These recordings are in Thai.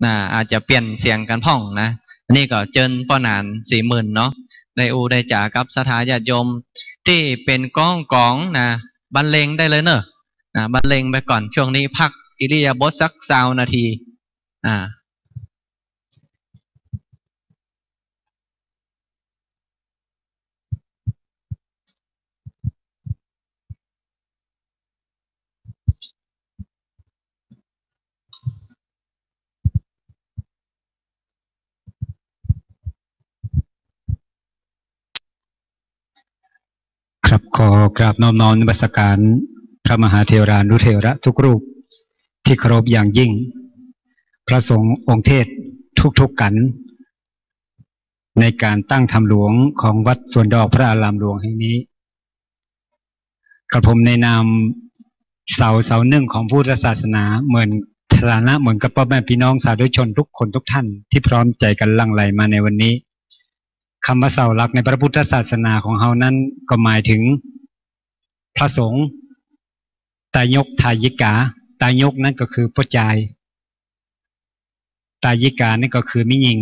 นะอาจจะเปลี่ยนเสียงกันพ่องนะอันนี้ก็เจิญป้อนาน40,000เนาะได้อูได้จ่ากับสถาญาติโยมที่เป็นกองนะบรรเลงได้เลยเนอะนะบรรเลงไปก่อนช่วงนี้พักอิริยาบถสัก20 นาทีครับขอกราบน้อมนมัสการพระมหาเถรานุเถระทุกรูปที่เคารพอย่างยิ่งพระสงฆ์องค์เทศทุกกัน ในการตั้งธรรมหลวงของวัดสวนดอกพระอารามหลวงแห่งนี้กระผมในนามเสาหนึ่งของพุทธศาสนาเหมือนฐานะเหมือนกับพ่อแม่พี่น้องสาธุชนทุกคนทุกท่านที่พร้อมใจกันหลั่งไหลมาในวันนี้คำว่าเสาหลักในพระพุทธศาสนาของเฮานั้นก็หมายถึงพระสงฆ์ตายกทายิกาตายกนั่นก็คือพ่อจายตายิกานั่นก็คือมิญิง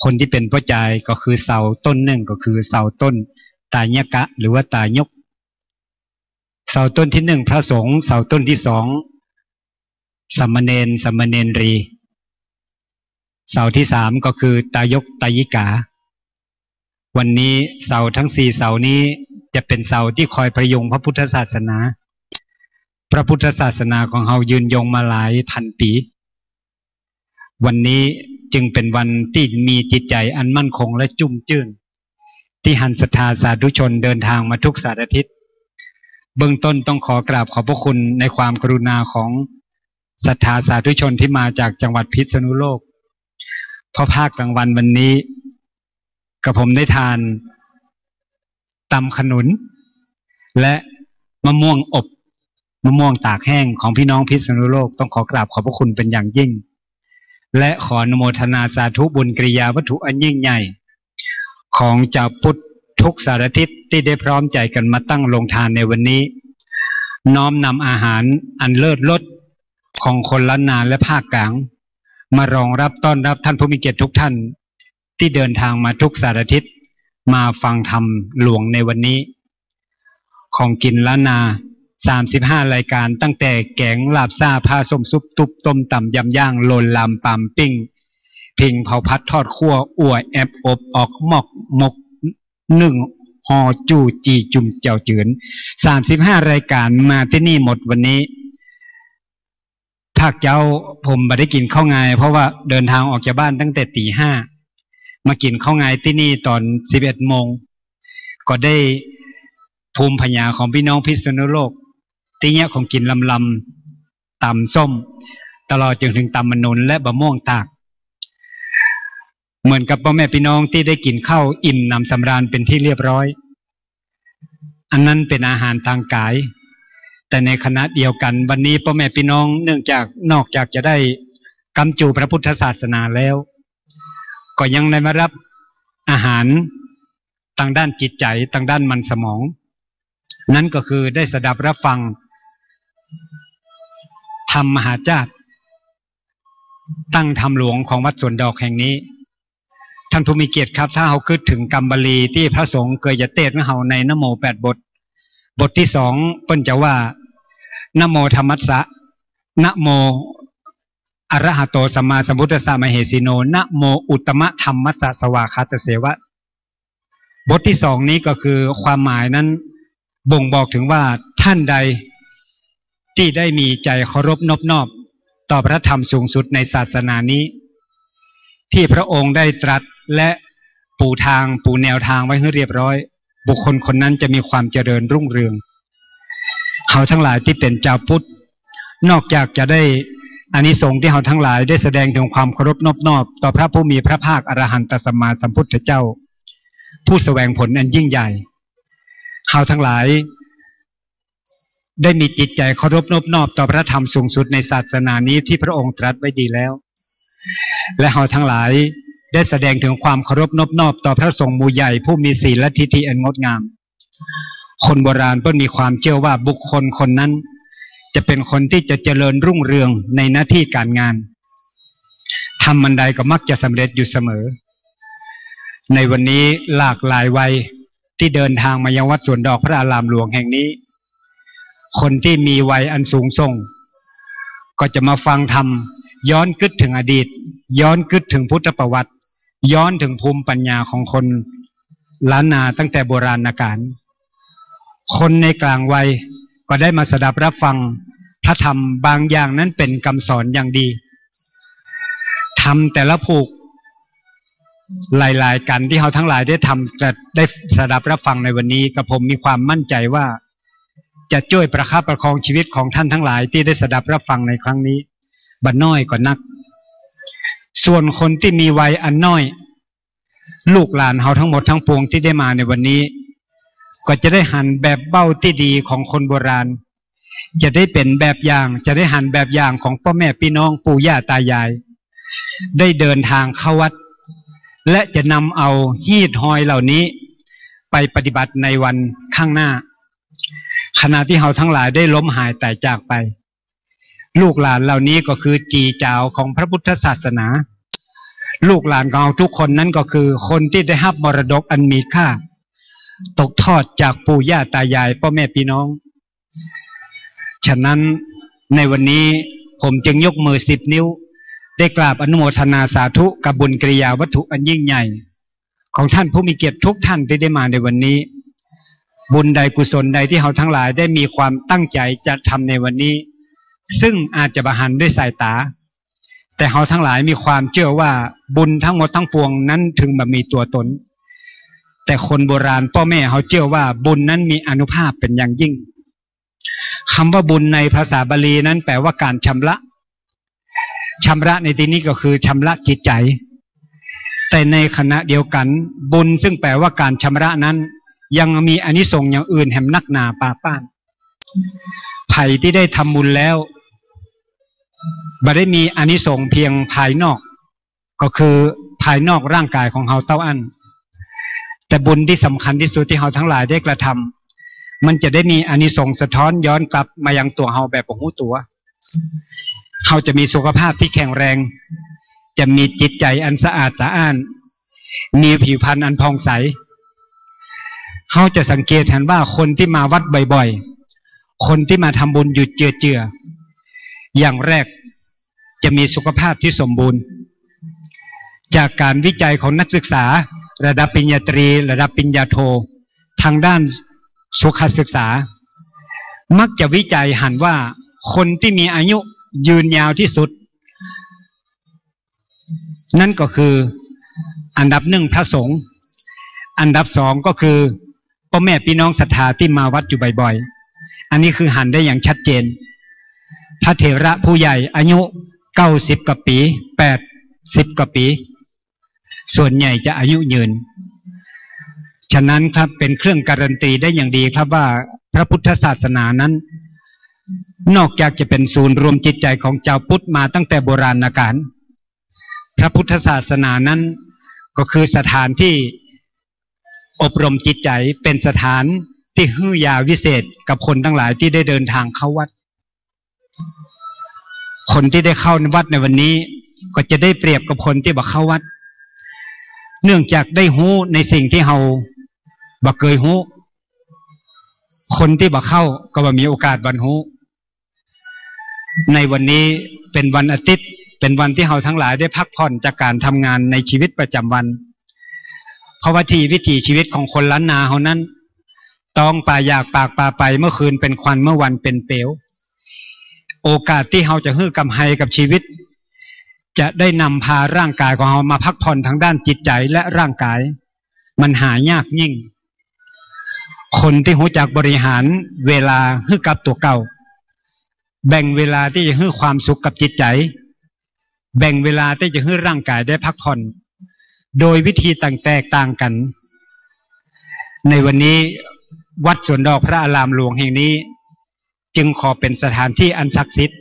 คนที่เป็นพ่อจายก็คือเสาต้นหนึ่งก็คือเสาต้นตายกะหรือว่าตายกเสาต้นที่หนึ่งพระสงฆ์เสาต้นที่สองสัมมเนรสัมมเนรีเสาที่สามก็คือตายกตายิกาวันนี้เสาทั้ง4เสานี้จะเป็นเสาที่คอยประยุงพระพุทธศาสนาพระพุทธศาสนาของเรายืนยงมาหลายพันปีวันนี้จึงเป็นวันที่มีจิตใจอันมั่นคงและจุ่มจื้นที่หันศรัทธาสาธุชนเดินทางมาทุกสารทิศเบื้องต้นต้องขอกราบขอบพระคุณในความกรุณาของศรัทธาสาธุชนที่มาจากจังหวัดพิษณุโลกเพราะภาคกลางวันวันนี้กับผมได้ทานตำขนุนและมะม่วงอบมะม่วงตากแห้งของพี่น้องพิษณุโลกต้องขอกราบขอบพระคุณเป็นอย่างยิ่งและขออนุโมทนาสาธุบุญกิริยาวัตถุอันยิ่งใหญ่ของเจ้าพุทธทุกสารทิศที่ได้พร้อมใจกันมาตั้งโรงทานในวันนี้น้อมนำอาหารอันเลิศรสของคนล้านนาและภาคกลางมารองรับต้อนรับท่านผู้มีเกียรติทุกท่านที่เดินทางมาทุกสารทิศมาฟังธรรมหลวงในวันนี้ของกินล้านนา35รายการตั้งแต่แกงลาบซ่าผ้าส้มซุปตุบต้มตำยำย่างโลนลำปามปิ้งพิงเผาพัดทอดคั่วอั่วแอบอบออกหมอกมกนึ่งห่อจูจีจุ่มเจ้าจืน35รายการมาที่นี่หมดวันนี้ภาคเจ้าผมไม่ได้กินข้าวงายเพราะว่าเดินทางออกจากบ้านตั้งแต่ตี 5มากินข้าวงายที่นี่ตอน11 โมงก็ได้ภูมิปัญญาของพี่น้องพิษณุโลกที่เนี้ยของกินลำตำส้มตลอดจนถึงตำมะนุนและบะม่วงตากเหมือนกับพ่อแม่พี่น้องที่ได้กินข้าวอิ่มนำสำราญเป็นที่เรียบร้อยอันนั้นเป็นอาหารทางกายแต่ในขณะเดียวกันวันนี้พ่อแม่พี่น้องเนื่องจากนอกจากจะได้กำจูพระพุทธศาสนาแล้วก็ยังได้มารับอาหารทางด้านจิตใจทางด้านมันสมองนั่นก็คือได้สดับรับฟังธรรมมหาจารย์ตั้งธรรมหลวงของวัดสวนดอกแห่งนี้ท่านผู้มีเกียรติครับถ้าเราคิดถึงกรรมบาลีที่พระสงฆ์เคยจะเทศน์ให้เราในนะโม8 บทที่2เปิ้นจะว่านะโมธรรมัสสะนะโมอะระหะโตสัมมาสัมพุทธัสสะมเหสีโนนะโมอุตตมะธรรมัสสะสวากขาตเสวะบทที่2นี้ก็คือความหมายนั้นบ่งบอกถึงว่าท่านใดที่ได้มีใจเคารพนอบน้อมต่อพระธรรมสูงสุดในศาสนานี้ที่พระองค์ได้ตรัสและปูแนวทางไว้ให้เรียบร้อยบุคคลคนนั้นจะมีความเจริญรุ่งเรืองเขาทั้งหลายที่เป็นชาวพุทธนอกจากจะได้อานิสงส์ที่เขาทั้งหลายได้แสดงถึงความเคารพนอบน้อมต่อพระผู้มีพระภาคอรหันตสัมมาสัมพุทธเจ้าผู้แสวงผลอันยิ่งใหญ่เขาทั้งหลายได้มีจิตใจเคารพนอบน้อมต่อพระธรรมสูงสุดในศาสนานี้ที่พระองค์ตรัสไว้ดีแล้วและเขาทั้งหลายได้แสดงถึงความเคารพนอบน้อมต่อพระสงฆ์หมู่ใหญ่ผู้มีศีลและทิฏฐิอันงดงามคนโบราณเพิ่งมีความเชื่อว่าบุคคลคนนั้นจะเป็นคนที่จะเจริญรุ่งเรืองในหน้าที่การงาน ทำมันใดก็มักจะสำเร็จอยู่เสมอในวันนี้หลากหลายวัยที่เดินทางมายังวัดสวนดอกพระอารามหลวงแห่งนี้คนที่มีวัยอันสูงส่งก็จะมาฟังธรรมย้อนกึศถึงอดีตย้อนกึศถึงพุทธประวัติย้อนถึงภูมิปัญญาของคนล้านนาตั้งแต่โบราณกาลคนในกลางวัยก็ได้มาสดับรับฟังพระธรรมบางอย่างนั้นเป็นคำสอนอย่างดีธรรมแต่ละผูกหลายๆกันที่เราทั้งหลายได้ทำจะได้สดับรับฟังในวันนี้กับผมมีความมั่นใจว่าจะช่วยประคับประคองชีวิตของท่านทั้งหลายที่ได้สดับรับฟังในครั้งนี้บัดน้อยกว่านักส่วนคนที่มีวัยอันน้อยลูกหลานเราทั้งหมดทั้งปวงที่ได้มาในวันนี้ก็จะได้หันแบบเบ้าที่ดีของคนโบราณจะได้เป็นแบบอย่างจะได้หันแบบอย่างของพ่อแม่พี่น้องปู่ย่าตายายได้เดินทางเข้าวัดและจะนำเอาฮีดหอยเหล่านี้ไปปฏิบัติในวันข้างหน้าขณะที่เราทั้งหลายได้ล้มหายตายจากไปลูกหลานเหล่านี้ก็คือจีเจ้าของพระพุทธศาสนาลูกหลานของเราทุกคนนั้นก็คือคนที่ได้รับมรดกอันมีค่าตกทอดจากปู่ย่าตายายพ่อแม่พี่น้องฉะนั้นในวันนี้ผมจึงยกมือ10 นิ้วได้กราบอนุโมทนาสาธุกับบุญกิริยาวัตถุอันยิ่งใหญ่ของท่านผู้มีเกียรติทุกท่านที่ได้มาในวันนี้บุญใดกุศลใดที่เราทั้งหลายได้มีความตั้งใจจะทำในวันนี้ซึ่งอาจจะบ่หันด้วยสายตาแต่เราทั้งหลายมีความเชื่อว่าบุญทั้งหมดทั้งปวงนั้นถึงแบบมีตัวตนแต่คนโบราณพ่อแม่เขาเชื่อว่าบุญนั้นมีอานุภาพเป็นอย่างยิ่งคำว่าบุญในภาษาบาลีนั้นแปลว่าการชำระในที่นี้ก็คือชำระจิตใจแต่ในขณะเดียวกันบุญซึ่งแปลว่าการชำระนั้นยังมีอานิสงส์อย่างอื่นแห่งนักหนาป่าป้านไผ่ที่ได้ทำบุญแล้วบ่ได้มีอานิสงส์เพียงภายนอกก็คือภายนอกร่างกายของเราเต้าอั้นแต่บุญที่สำคัญที่สุดที่เราทั้งหลายได้กระทำมันจะได้มีอานิสงส์สะท้อนย้อนกลับมายังตัวเราแบบบ่รู้ตัวเราจะมีสุขภาพที่แข็งแรงจะมีจิตใจอันสะอาดสะอ้านมีผิวพรรณอันผ่องใสเราจะสังเกตเห็นว่าคนที่มาวัดบ่อยๆคนที่มาทำบุญอยู่เจืออย่างแรกจะมีสุขภาพที่สมบูรณ์จากการวิจัยของนักศึกษาระดับปริญญาตรีระดับปริญญาโททางด้านสุขศึกษามักจะวิจัยหันว่าคนที่มีอายุยืนยาวที่สุดนั่นก็คืออันดับ1พระสงฆ์อันดับ2ก็คือพ่อแม่พี่น้องศรัทธาที่มาวัดอยู่บ่อยๆอันนี้คือหันได้อย่างชัดเจนพระเถระผู้ใหญ่อายุ90 กว่าปี80 กว่าปีส่วนใหญ่จะอายุยืนฉะนั้นครับเป็นเครื่องการันตีได้อย่างดีครับว่าพระพุทธศาสนานั้นนอกจากจะเป็นศูนย์รวมจิตใจของชาวพุทธมาตั้งแต่โบราณกาลพระพุทธศาสนานั้นก็คือสถานที่อบรมจิตใจเป็นสถานที่ฮื้อยาวิเศษกับคนทั้งหลายที่ได้เดินทางเข้าวัดคนที่ได้เข้าวัดในวันนี้ก็จะได้เปรียบกับคนที่บ่เข้าวัดเนื่องจากได้หู้ในสิ่งที่เราบ่เคยหู้คนที่บ่เข้าก็บ่มีโอกาสบรรลุในวันนี้เป็นวันอาทิตย์เป็นวันที่เราทั้งหลายได้พักผ่อนจากการทำงานในชีวิตประจำวันเพราะว่าวิถีชีวิตของคนล้านนาเขานั้นต้องป่าอยากปากป่าไปเมื่อคืนเป็นควันเมื่อวันเป็นเปลวโอกาสที่เราจะฮื้อกำไห้กับชีวิตจะได้นำพาร่างกายของเรามาพักผ่อนทางด้านจิตใจและร่างกายมันหายากยิ่งคนที่รู้จักบริหารเวลาฮื้อกับตัวเก่าแบ่งเวลาที่จะฮื้อความสุขกับจิตใจแบ่งเวลาที่จะฮื้อร่างกายได้พักผ่อนโดยวิธีแตกต่างกันในวันนี้วัดสวนดอกพระอารามหลวงแห่งนี้จึงขอเป็นสถานที่อันศักดิ์สิทธิ์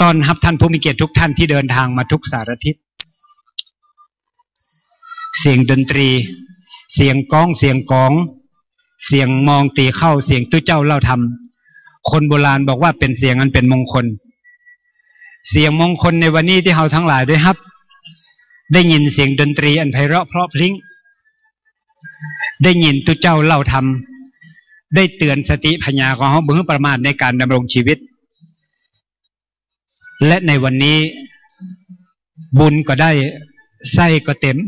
ต้อนรับท่านผู้มีเกียรติทุกท่านที่เดินทางมาทุกสารทิศเสียงดนตรีเสียงก้องเสียงกองเสียงมองตีเข้าเสียงตุ้เจ้าเล่าธรรมคนโบราณบอกว่าเป็นเสียงอันเป็นมงคลเสียงมงคลในวันนี้ที่เราทั้งหลายได้รับ ได้ยินเสียงดนตรีอันไพเราะเพราะพริ้งได้ยินตุเจ้าเล่าธรรมได้เตือนสติปัญญาของเขาเบื้องประมาทในการดำรงชีวิตและในวันนี้บุญก็ได้ไส้ก็เต็ม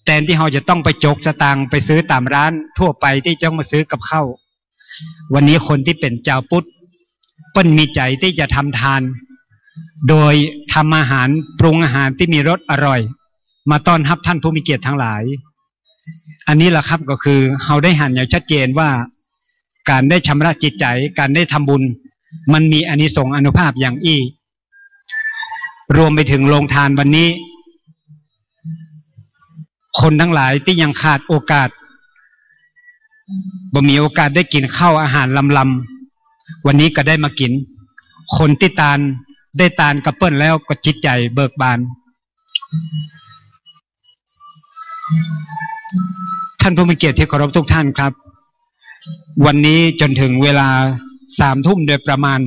แทนที่เราจะต้องไปจกสตางค์ไปซื้อตามร้านทั่วไปที่จะมาซื้อกับข้าววันนี้คนที่เป็นเจ้าพุทธเปิ้นมีใจที่จะทำทานโดยทำอาหารปรุงอาหารที่มีรสอร่อยมาต้อนรับท่านผู้มีเกียรติทั้งหลายอันนี้แหละครับก็คือเราได้หันอย่างชัดเจนว่าการได้ชำระจิตใจการได้ทำบุญมันมีอานิสงส์อานุภาพอย่างอี้รวมไปถึงโรงทานวันนี้คนทั้งหลายที่ยังขาดโอกาสบ่มีโอกาสได้กินข้าวอาหารลำวันนี้ก็ได้มากินคนที่ตานได้ตานกระเปิ้ลแล้วก็จิตใจเบิกบานท่านผู้มีเกียรติที่เคารพทุกท่านครับวันนี้จนถึงเวลา3 ทุ่มโดยประมาณ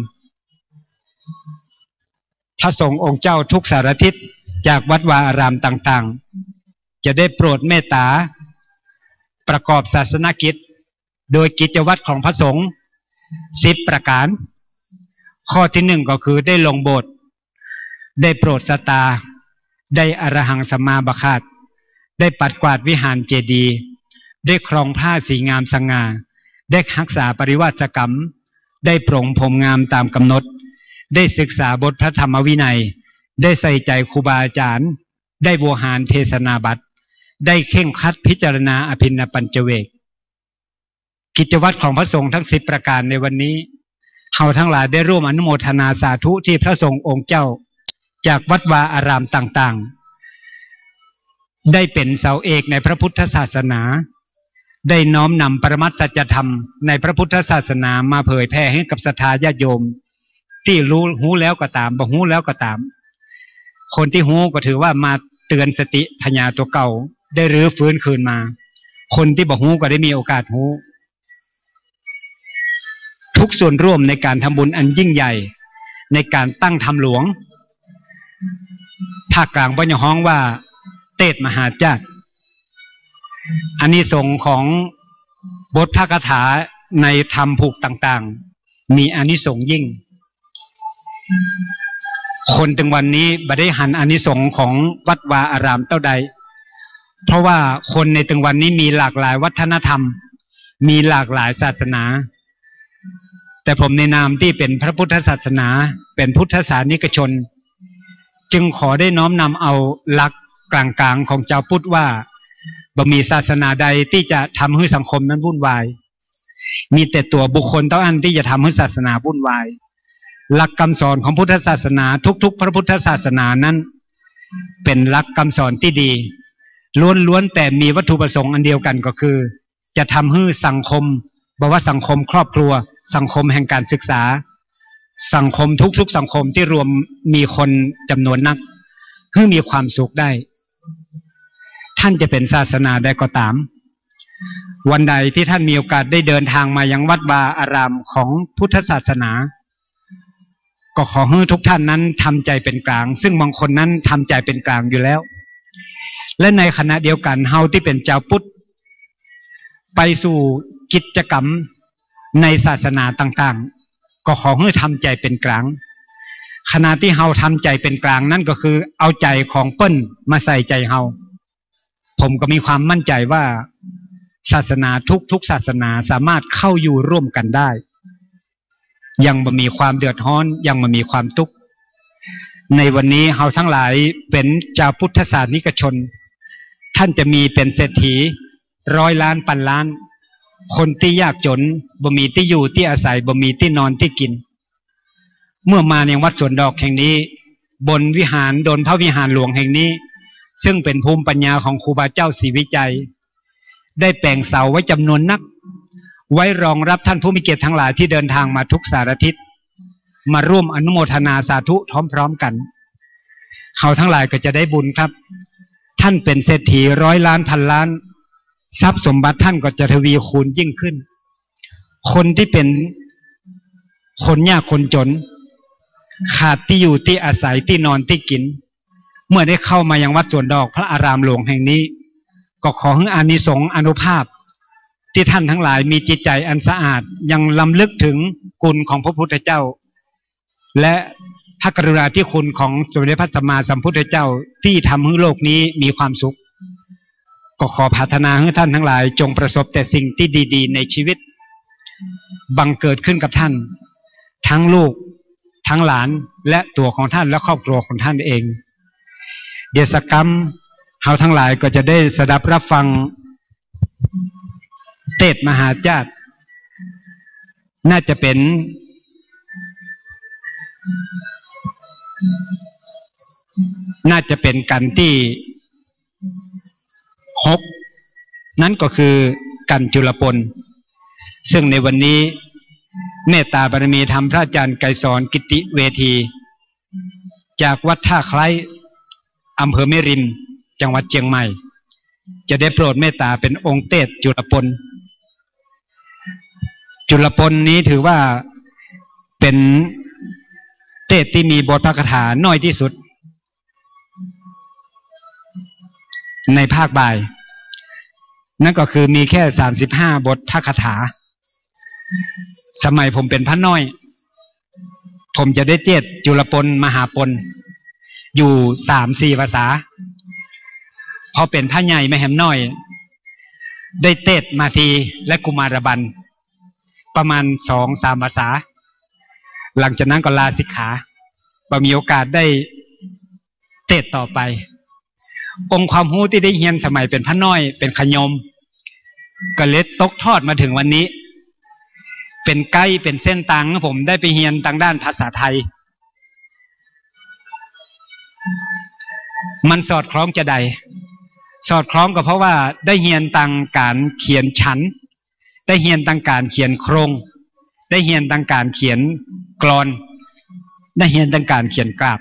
พระสงฆ์องค์เจ้าทุกสารทิศจากวัดวาอารามต่างๆจะได้โปรดเมตตาประกอบศาสนกิจโดยกิจวัตรของพระสงฆ์10 ประการข้อที่1ก็คือได้ลงโบสถ์ได้โปรดสตาได้อรหังสัมมาบัคขาตได้ปัดกวาดวิหารเจดีย์ได้ครองผ้าสีงามสง่าได้รักษาปริวาสกรรมได้ปรงผมงามตามกำหนดได้ศึกษาบทพระธรรมวินัยได้ใส่ใจครูบาอาจารย์ได้โวหารเทศนาบัตรได้เข่งคัดพิจารณาอภินปัญจเวกกิจวัตรของพระสงฆ์ทั้ง10 ประการในวันนี้เฮาทั้งหลายได้ร่วมอนุโมทนาสาธุที่พระสงฆ์องค์เจ้าจากวัดวาอารามต่างๆได้เป็นเสาเอกในพระพุทธศาสนาได้น้อมนำปรมัตถสัจธรรมในพระพุทธศาสนามาเผยแผ่ให้กับศรัทธาญาติโยมที่รู้แล้วก็ตามบ่รู้แล้วก็ตามคนที่รู้ก็ถือว่ามาเตือนสติปัญญาตัวเก่าได้รื้อฟื้นคืนมาคนที่บ่รู้ก็ได้มีโอกาสรู้ทุกส่วนร่วมในการทำบุญอันยิ่งใหญ่ในการตั้งธรรมหลวงภาคกลางบ่ยฮ้องว่าเตศมหาญาติอานิสงส์ของบทพระคาถาในธรรมผูกต่างๆมีอานิสงส์ยิ่งคนถึงวันนี้บ่ได้หันอานิสงส์ของวัดวาอารามเท่าใดเพราะว่าคนในถึงวันนี้มีหลากหลายวัฒนธรรมมีหลากหลายศาสนาแต่ผมในนามที่เป็นพระพุทธศาสนาเป็นพุทธศาสนิกชนจึงขอได้น้อมนำเอาหลักกลางๆของเจ้าพุทธว่าบ่มีศาสนาใดที่จะทำให้สังคมนั้นวุ่นวายมีแต่ตัวบุคคลเท่านั้นที่จะทำให้ศาสนาวุ่นวายหลักคำสอนของพุทธศาสนาทุกๆพระพุทธศาสนานั้นเป็นหลักคำสอนที่ดีล้วนๆแต่มีวัตถุประสงค์อันเดียวกันก็คือจะทำให้สังคมบอกว่าสังคมครอบครัวสังคมแห่งการศึกษาสังคมทุกๆสังคมที่รวมมีคนจำนวนนักให้มีความสุขได้ท่านจะเป็นศาสนาใดก็ตามวันใดที่ท่านมีโอกาสได้เดินทางมายังวัดวาอารามของพุทธศาสนาก็ขอให้ทุกท่านนั้นทำใจเป็นกลางซึ่งบางคนนั้นทำใจเป็นกลางอยู่แล้วและในขณะเดียวกันเฮาที่เป็นเจ้าพุทธไปสู่กิจกรรมในศาสนาต่างๆก็ขอให้ทำใจเป็นกลางขณะที่เฮาทำใจเป็นกลางนั่นก็คือเอาใจของเปิ้นมาใส่ใจเฮาผมก็มีความมั่นใจว่าศาสนาทุกศาสนาสามารถเข้าอยู่ร่วมกันได้ยังบ่มีความเดือดร้อนยังบ่มีความทุกข์ในวันนี้เฮาทั้งหลายเป็นเจ้าพุทธศาสนิกชนท่านจะมีเป็นเศรษฐี100 ล้านพันล้านคนที่ยากจนบ่มีที่อยู่ที่อาศัยบ่มีที่นอนที่กินเมื่อมาในวัดสวนดอกแห่งนี้บนวิหารโดนพระวิหารหลวงแห่งนี้ซึ่งเป็นภูมิปัญญาของครูบาเจ้าศรีวิจัยได้แปลงเสาไว้จำนวนนักไว้รองรับท่านผู้มีเกียรติทั้งหลายที่เดินทางมาทุกสารทิศมาร่วมอนุโมทนาสาธุพร้อมๆกันเขาทั้งหลายก็จะได้บุญครับท่านเป็นเศรษฐี100 ล้านพันล้านทรัพย์สมบัติท่านก็จะทวีคูณยิ่งขึ้นคนที่เป็นคนยากคนจนขาดที่อยู่ที่อาศัยที่นอนที่กิน เมื่อได้เข้ามายังวัดสวนดอกพระอารามหลวงแห่งนี้ก็ขอให้อานิสงส์อานุภาพที่ท่านทั้งหลายมีจิตใจอันสะอาดยังลำลึกถึงคุณของพระพุทธเจ้าและพระกรุณาธิคุณของสมเด็จพระสัมมาสัมพุทธเจ้าที่ทำให้โลกนี้มีความสุขก็ขอปรารถนาให้ท่านทั้งหลายจงประสบแต่สิ่งที่ดีๆในชีวิตบังเกิดขึ้นกับท่านทั้งลูกทั้งหลานและตัวของท่านและครอบครัวของท่านเองเดี๋ยวสักคำเฮาทั้งหลายก็จะได้สดับรับฟังเทศมหาญาติน่าจะเป็นกันที่6นั้นก็คือกันจุลปนซึ่งในวันนี้เมตตาบารมีธรรมพระอาจารย์ไกรสอนกิติเวทีจากวัดท่าไคล้อำเภอแม่ริมจังหวัดเชียงใหม่จะได้โปรดเมตตาเป็นองค์เทศจุลปนนี้ถือว่าเป็นเทศที่มีบทพระคาถาน้อยที่สุดในภาคบ่ายนั่นก็คือมีแค่35บทพระคาถาสมัยผมเป็นพระน้อยผมจะได้เทศจุลปนมหาปนอยู่3-4ภาษาพอเป็นพระใหญ่ไม่แหมน้อยได้เทศมาทีและกุมารบันประมาณ2-3ภาษาหลังจากนั้นก็ลาสิกขาบ่มีโอกาสได้เทศต่อไปองค์ความรู้ที่ได้เรียนสมัยเป็นพระน้อยเป็นขยมก็เลยตกทอดมาถึงวันนี้เป็นไกด์เป็นเส้นทางผมได้ไปเรียนทางด้านภาษาไทยมันสอดคล้องจะใดสอดคล้องก็เพราะว่าได้เรียนทางการเขียนฉันได้เรียนทางการเขียนโครงได้เรียนทางการเขียนกลอนได้เรียนทางการเขียนกราบ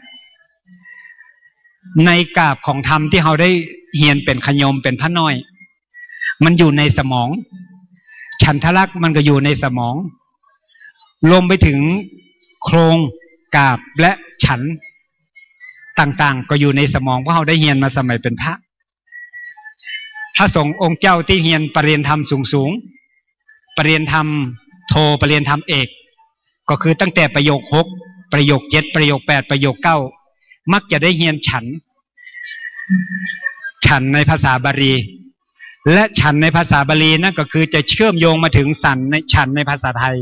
ในกราบของธรรมที่เราได้เรียนเป็นขยมเป็นพระน้อยมันอยู่ในสมองฉันทลักษณ์มันก็อยู่ในสมองรวมไปถึงโครงกราบและฉันต่างๆก็อยู่ในสมองเพราะเราได้เรียนมาสมัยเป็นพระสงฆ์องค์เจ้าที่เรียนปรริญญาธรรมสูงปรริญญาธรรมโทปรริญญาธรรมเอกก็คือตั้งแต่ประโยค6ประโยค7ประโยค8ประโยค9มักจะได้เรียนฉันในภาษาบาลีและฉันในภาษาบาลีนั่นก็คือจะเชื่อมโยงมาถึงฉันในภาษาไทย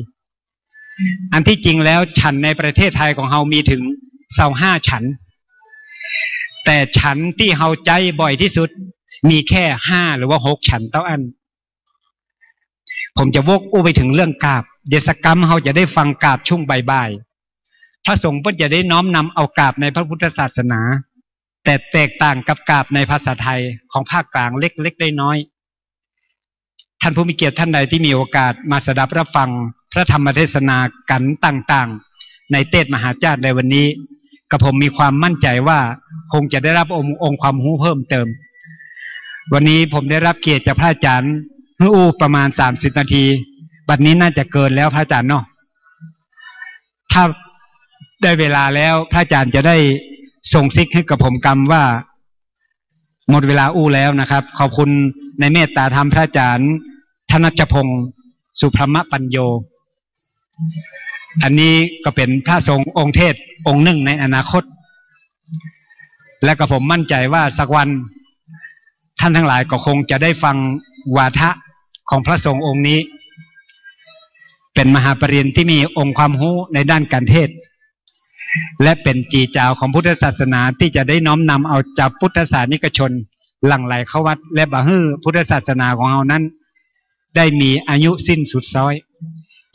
อันที่จริงแล้วฉันในประเทศไทยของเรามีถึง25ฉันแต่ฉันที่เราใจบ่อยที่สุดมีแค่5หรือว่า6ฉันเท่านั้นผมจะวกไปถึงเรื่องกราบเดชกรรมเราจะได้ฟังกราบช่วงบ่ายๆพระสงฆ์เพิ่นจะได้น้อมนำเอากราบในพระพุทธศาสนาแต่แตกต่างกับกราบในภาษาไทยของภาคกลางเล็กๆได้น้อยท่านผู้มีเกียรติท่านใดที่มีโอกาสมาสดับรับฟังพระธรรมเทศนากันต่างๆในเทศมหาญาติในวันนี้กับผมมีความมั่นใจว่าคงจะได้รับองค์ความรู้เพิ่มเติมวันนี้ผมได้รับเกียรติจากพระอาจารย์ประมาณ30นาทีบัดนี้น่าจะเกินแล้วพระอาจารย์เนาะถ้าได้เวลาแล้วพระอาจารย์จะได้ส่งซิกให้กับผมกรรมว่าหมดเวลาแล้วนะครับขอบคุณในเมตตาธรรมพระอาจารย์ธนชพงศ์สุพรหมปัญโยอันนี้ก็เป็นพระสงฆ์องค์เทศองค์หนึ่งในอนาคตและก็ผมมั่นใจว่าสักวันท่านทั้งหลายก็คงจะได้ฟังวาทะของพระสงฆ์องค์นี้เป็นมหาปรริญญาที่มีองค์ความรู้ในด้านการเทศและเป็นจีจาวของพุทธศาสนาที่จะได้น้อมนำเอาจากพุทธศาสนิกชนหลั่งไหลเข้าวัดและบ่ฮื้อพุทธศาสนาของเรานั้นได้มีอายุสิ้นสุดซ้อย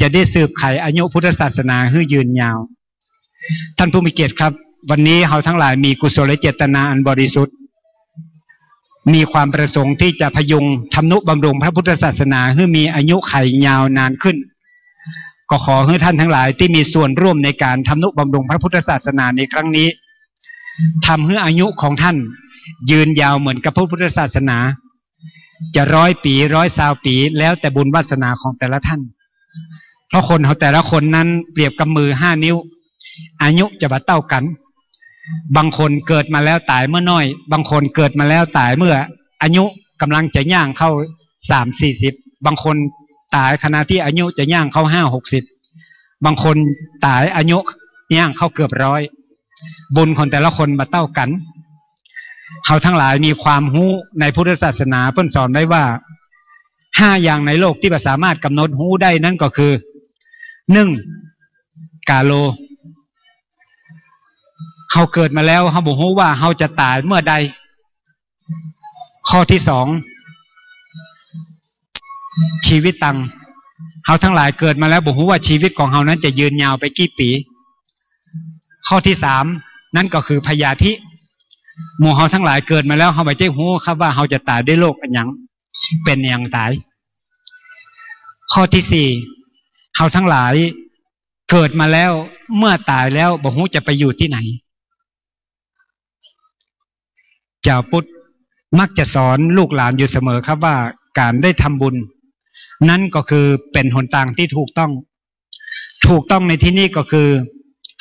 จะได้สืบไขอายุพุทธศาสนาให้ยืนยาวท่านผู้มีเกียรติครับวันนี้เราทั้งหลายมีกุศลเจตนาอันบริสุทธิ์มีความประสงค์ที่จะพยุงทำนุบำรุงพระพุทธศาสนาให้มีอายุไขยาวนานขึ้นก็ขอให้ท่านทั้งหลายที่มีส่วนร่วมในการทำนุบำรุงพระพุทธศาสนาในครั้งนี้ทำให้อายุของท่านยืนยาวเหมือนกับพระพุทธศาสนาจะ100 ปี120 ปีแล้วแต่บุญวาสนาของแต่ละท่านเพราะคนเขาแต่ละคนนั้นเปรียบกับมือ5 นิ้วอายุจะบ่เท่ากัน บางคนเกิดมาแล้วตายเมื่อน้อยบางคนเกิดมาแล้วตายเมื่ออายุกำลังจะย่างเข้า30-40บางคนตายขณะที่อายุจะย่างเข้า50-60บางคนตายอายุย่างเข้าเกือบ100บุญคนแต่ละคนมาเต้ากันเขาทั้งหลายมีความรู้ในพุทธศาสนาเพิ่นสอนไว้ว่า5อย่างในโลกที่สามารถกำหนดรู้ได้นั่นก็คือ1กาโลเขาเกิดมาแล้วเขาบอกว่าเขาจะตายเมื่อใดข้อที่2ชีวิตตังเขาทั้งหลายเกิดมาแล้วบอกว่าชีวิตของเขานั้นจะยืนยาวไปกี่ปีข้อที่3นั่นก็คือพยาธิหมู่เขาทั้งหลายเกิดมาแล้วเขาไม่ใช่หูครับว่าเขาจะตายด้วยโรคอันยังเป็นอย่างตายข้อที่4เขาทั้งหลายเกิดมาแล้วเมื่อตายแล้วบอกหูจะไปอยู่ที่ไหนเจ้าพุทธมักจะสอนลูกหลานอยู่เสมอครับว่าการได้ทำบุญนั่นก็คือเป็นหนทางที่ถูกต้องในที่นี้ก็คือ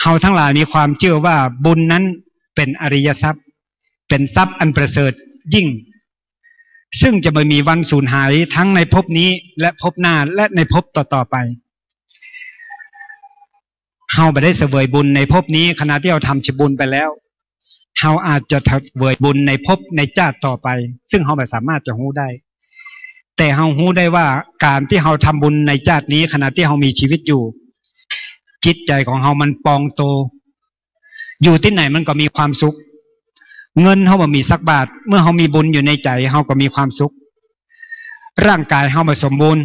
เฮาทั้งหลายมีความเชื่อว่าบุญนั้นเป็นอริยทรัพย์เป็นทรัพย์อันประเสริฐยิ่งซึ่งจะไม่มีวันสูญหายทั้งในภพนี้และภพหน้าและในภพต่อๆไปเฮาไม่ได้เสวยบุญในภพนี้ขณะที่เราทำบุญไปแล้วเฮาอาจจะเสวยบุญในภพในชาติต่อไปซึ่งเฮาไม่สามารถจะรู้ได้แต่เฮารู้ได้ว่าการที่เฮาทำบุญในชาตินี้ขณะที่เฮามีชีวิตอยู่จิตใจของเฮามันปองโตอยู่ที่ไหนมันก็มีความสุขเงินเฮาบ่มีสักบาทเมื่อเฮามีบุญอยู่ในใจเฮาก็มีความสุขร่างกายเฮาบ่สมบูรณ์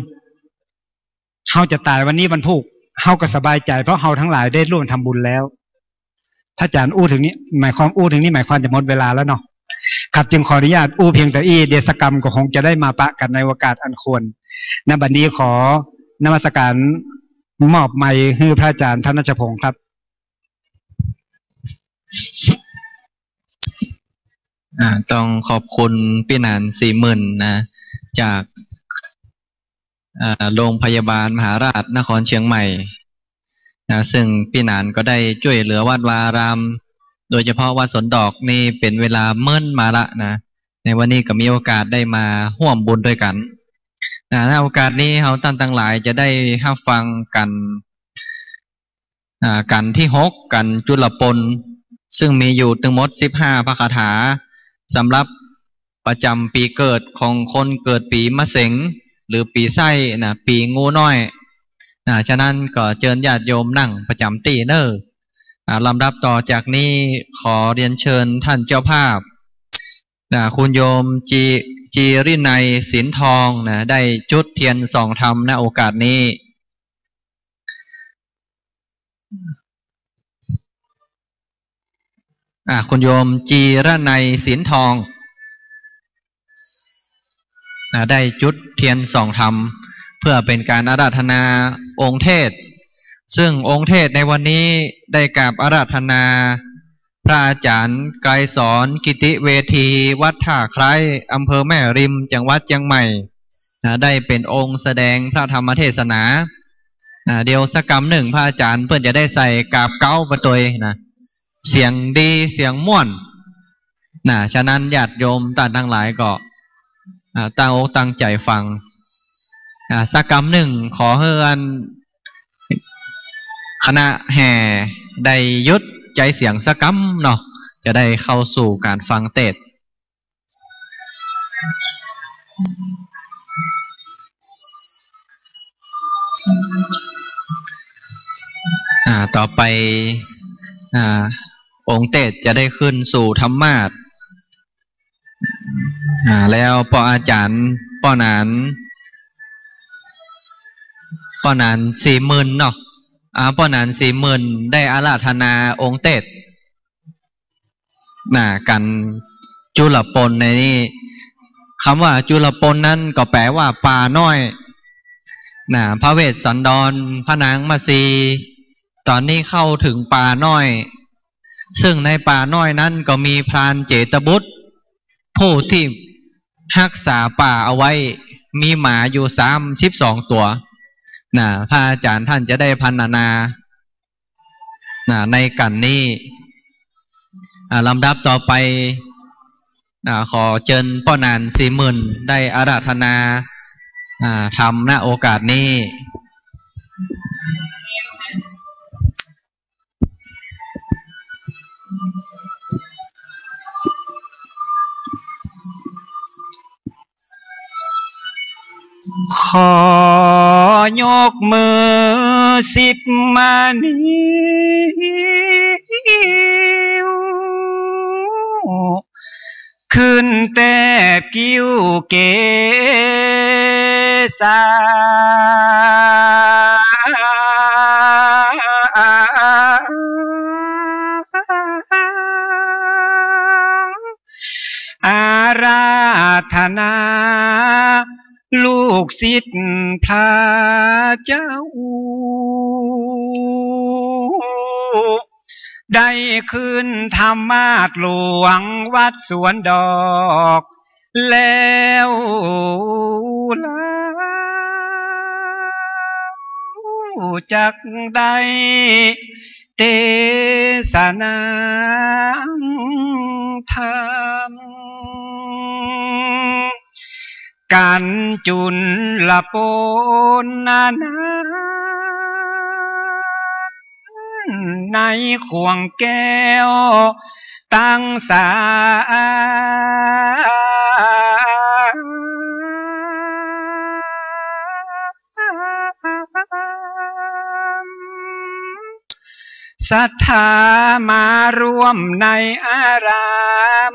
เฮาจะตายวันนี้วันพุธเฮาก็สบายใจเพราะเฮาทั้งหลายได้ร่วมทำบุญแล้วถ้าอาจารย์อู้ถึงนี้หมายความจะหมดเวลาแล้วเนาะครับจึงขออนุญาตอู้เพียงแต่เดชกรรมก็คงจะได้มาปะกันในโอกาสอันควรณบัดนี้ขอนมัสการมอบไมค์ให้พระอาจารย์ธนชพงศ์ครับต้องขอบคุณพี่นัน40,000นะจากโรงพยาบาลมหาราชนครเชียงใหม่ซึ่งพี่นันก็ได้ช่วยเหลือวัดวารามโดยเฉพาะวัดสนดอกนี่เป็นเวลาเมื่นมาละนะในวันนี้ก็มีโอกาสได้มาร่วมบุญด้วยกันในโอกาสนี้เราตั้งหลายจะได้รับฟังกันที่6กันจุลปนซึ่งมีอยู่ทั้งหมด15พระคาถาสำหรับประจำปีเกิดของคนเกิดปีมะเสงหรือปีไส้นะปีงูน้อยฉะนั้นก็เชิญญาติโยมนั่งประจำตีเนอร์ลำดับต่อจากนี้ขอเรียนเชิญท่านเจ้าภาพคุณโยมจีรินัยสินทองนะได้จุดเทียนส่องธรรมณโอกาสนี้คุณโยมจีรนัยสินทองได้จุดเทียนส่องธรรมเพื่อเป็นการอาราธนาองค์เทศซึ่งองค์เทศในวันนี้ได้กราบอาราธนาพระอาจารย์ไกรสอนกิติเวทีวัดท่าไคร้อำเภอแม่ริมจังหวัดเชียงใหม่ได้เป็นองค์แสดงพระธรรมเทศนาเดี๋ยวสักกรรมหนึ่งพระอาจารย์เพื่อนจะได้ใส่กาบเก้าประตูนะเสียงดีเสียงม่วนฉะนั้นญาติโยมท่านทั้งหลายก็ตั้งใจฟังสักกรรมหนึ่งขอเฮือนคณะแห่ได้ยุดใจเสียงสักกรรมเนาะจะได้เข้าสู่การฟังเทศต่อไปองค์เทศจะได้ขึ้นสู่ธรรมาสน์แล้วปออาจารย์ปอนาน40,000เนาะปอนาน40,000ได้อาราธนาองค์เทศกันจุลปนในนี้คำว่าจุลปนนั้นก็แปลว่าป่าน้อยพระเวสสันดรพระนางมาสีตอนนี้เข้าถึงป่าน้อยซึ่งในป่าน้อยนั้นก็มีพรานเจตบุตรผู้ที่รักษาป่าเอาไว้มีหมาอยู่32ตัวพระอาจารย์ท่านจะได้พรรณนาในกันนี้ ลำดับต่อไปขอเชิญพ่อนาน40,000ได้อาราธนาทำณโอกาสนี้ขอยกมือ10 มานิ้วขึ้นแต่กิ้วเกษาอาราธนาลูกศิษย์พระเจ้าได้ขึ้นธรรมาสหลวงวัดสวนดอกแล้วล่ะจักได้เทศนาธรรมกันจุลละปนนาในขวงแก้วตั้งสาศรัทธามารวมในอาราม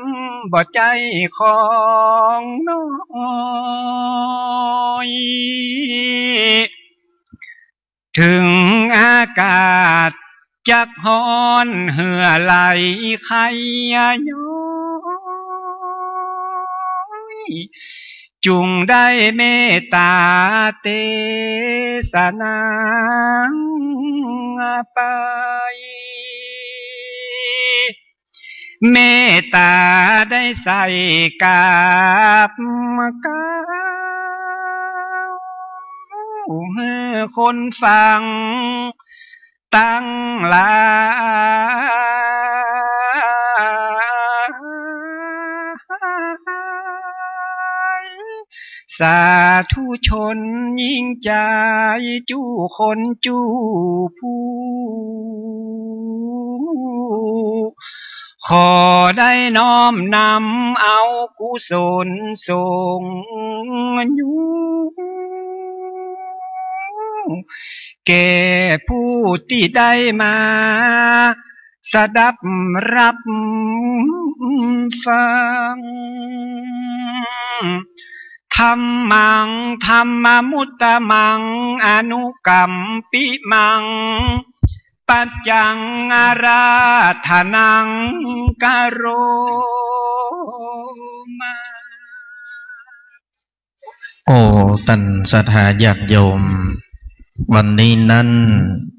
บ่ใจของน้อยถึงอากาศจักฮ้อนเหือไหลไข่ย้อยจุงได้เมตตาเทศนาไปเมตตาได้ใส่กับกาวให้คนฟังตั้งหลายสาธุชนยิ่งใจจู้คนจู้ผู้ขอได้น้อมนำเอากุศลส่งอยู่แก่ผู้ที่ได้มาสดับรับฟังธรรมังธรรมมุตตมังอนุกัมปิมังปัจจังอาราธนังกโรมาโอ้ตันศรัทธาญาติโยมวันนี้นั้น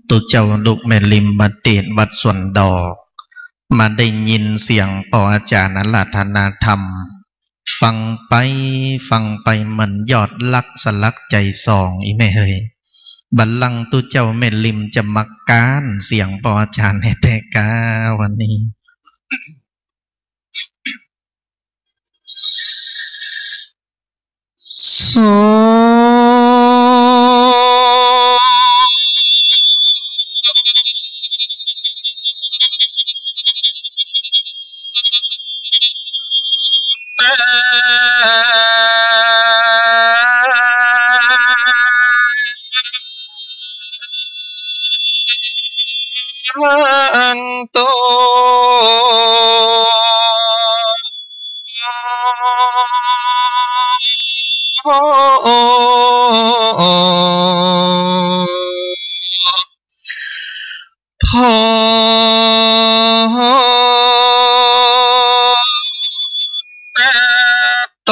ตุเจ้าลูกแม่ลิมมาเตศวัดสวนดอกมาได้ยินเสียงปออาจารย์อาราธนาธรรมฟังไปเหมือนยอดลักสลักใจสองอีแม่เฮยบัลลังก์ตุเจ้าแม่ลิมจะมักการเสียงปออาจารย์ให้แต่กาวันนี้โสอันโตพอโต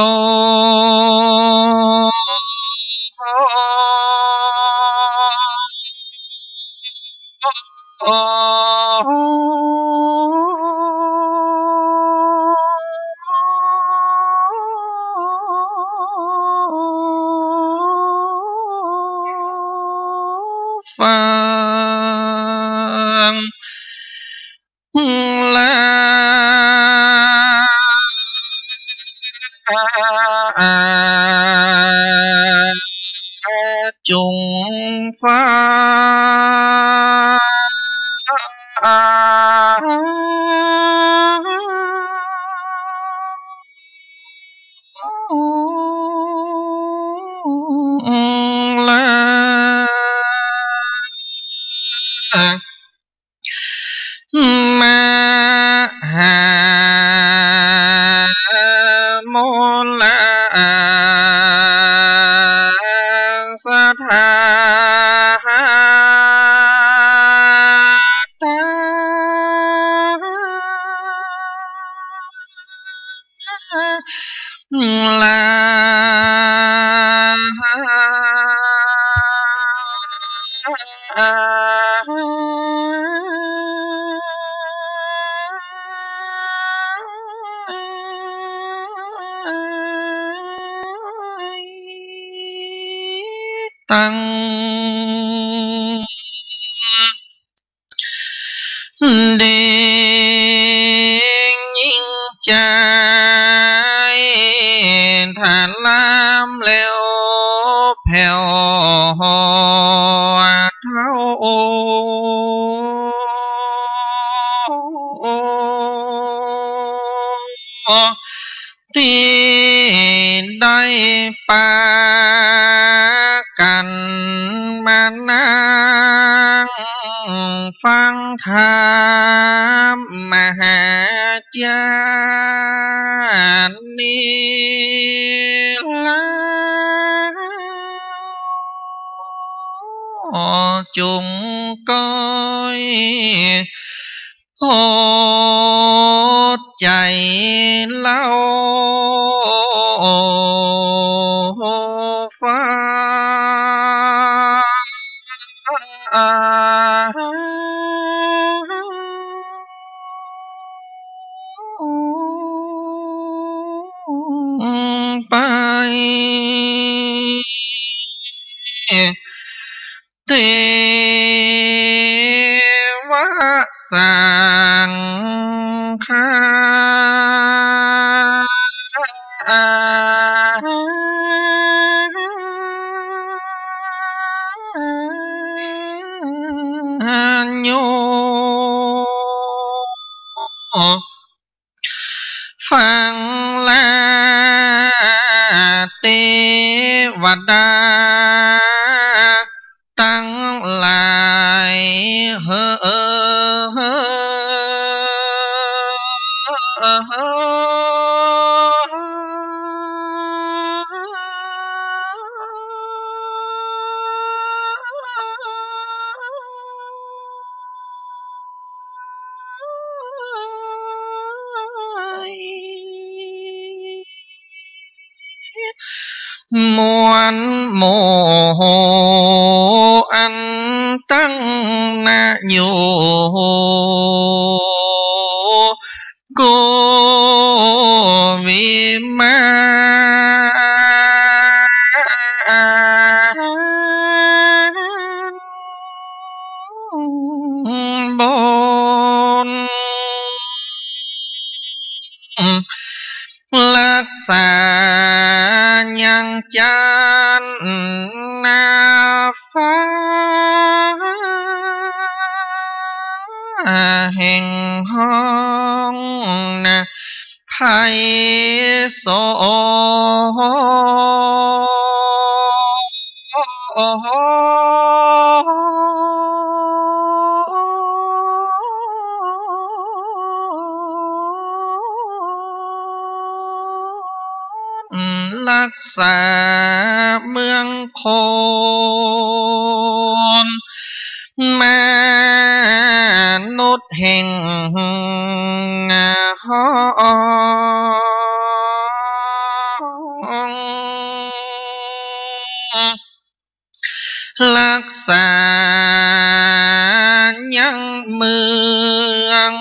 ฟังแล้ว chung phá ma ha môn la sa tha ta tăng đêm nhìn trái thản lam leo phèo thao tin đây pa cần mà năng phang tham mà cha ni la chúng coi hốt chạy lao phá bay thế vã sang kha nhô phang la tê và đa tăng lại hơ muôn mồ hồ ăn tăng na nhiều cô vì ma bốn lạc xa nhang chan na phá hình hong na phai soรักษาเมืองโคนมนุษย์แห่งห้องรักษายังเมือง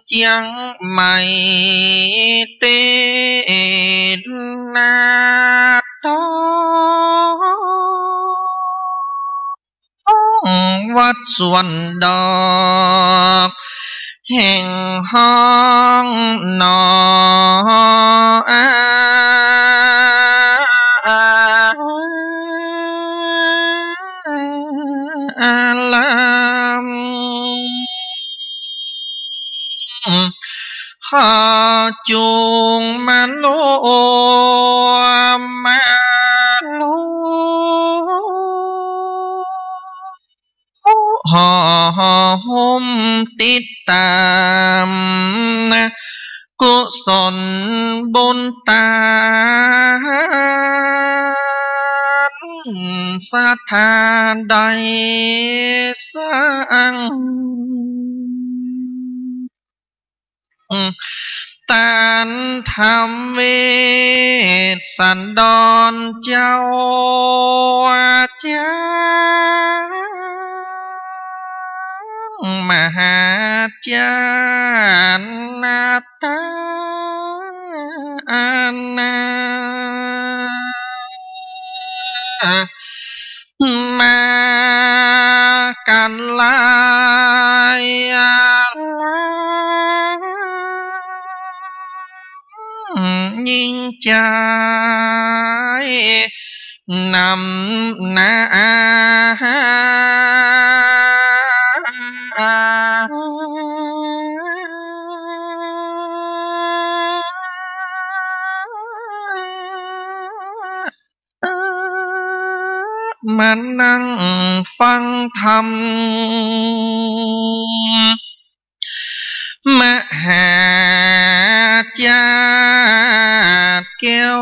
เจียงใหม่เตนาตวัดสวนดอกแห่งห้องนอ họ chuông mà lô mà lô họ hôm tít tàmกุศลบุญตานสถานใดสร้างตานทำเวทสันดรเจ้าอาจารย์มหาจารย์นาตานามากันลายยิ่งใจนำนามานั่งฟังธรรมมหาจารย์แก้ว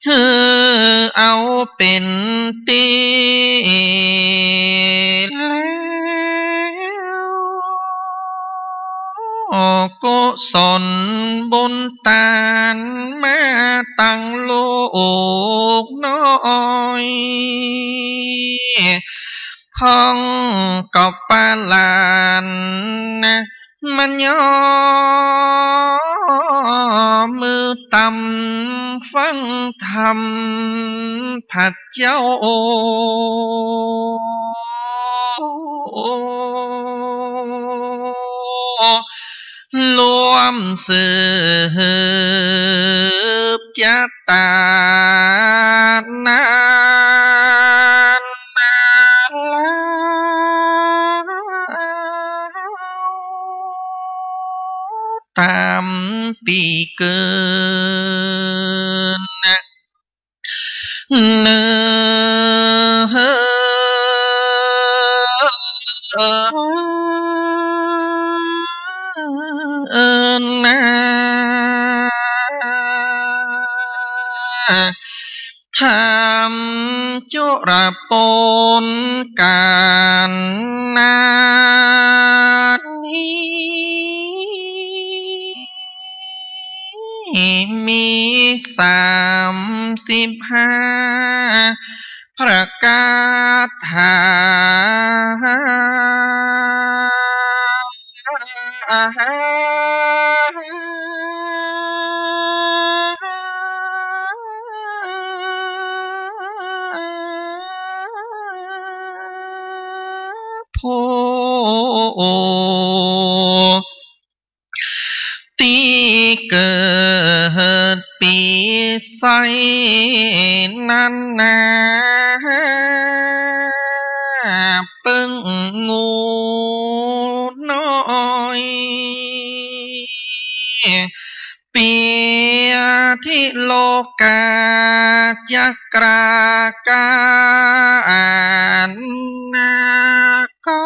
เธอเอาเป็นตีแล้วกุศลบุญตานมาตั้งโลกน้อยพ้องกับปาลานนะมันย่อมือตำฟังธรรมผัดเจ้ารวมสืบจัตตานานตามปีเกินเนื้อทำจุรปนการนานี้มี35ประกาศหาโพตีเกิดปีไสนั้นนาปึ้งงูน้อยเปียที่โลกาจักรากานนาก็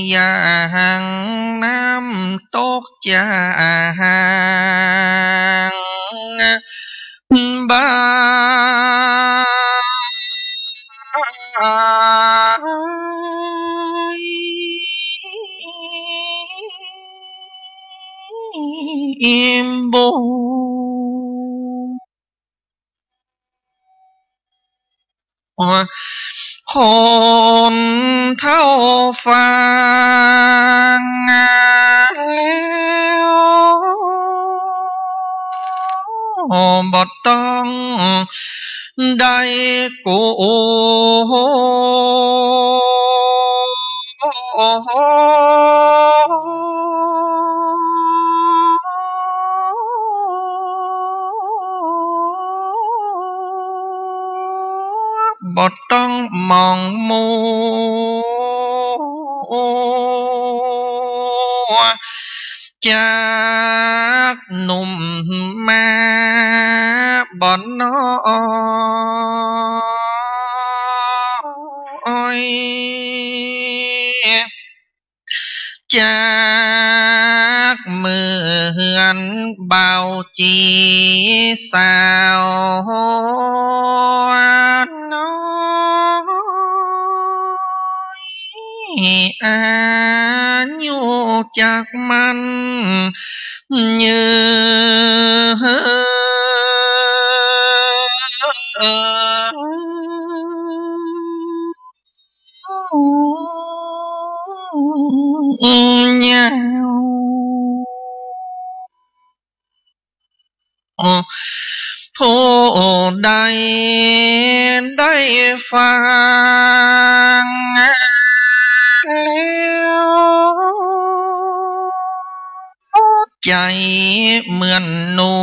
อย่างน้ำตกจางบายอิมบูคนเท่าฟังแล้วบ่ต้องได้กู บ่ต้องมองมัวจากหนุ่มมาบ่น้อยจากมือเหือนเบาจีสาวน้อยอายุจากมันเยผู้ใดได้ฟังแล้วใจเหมือนหนุ่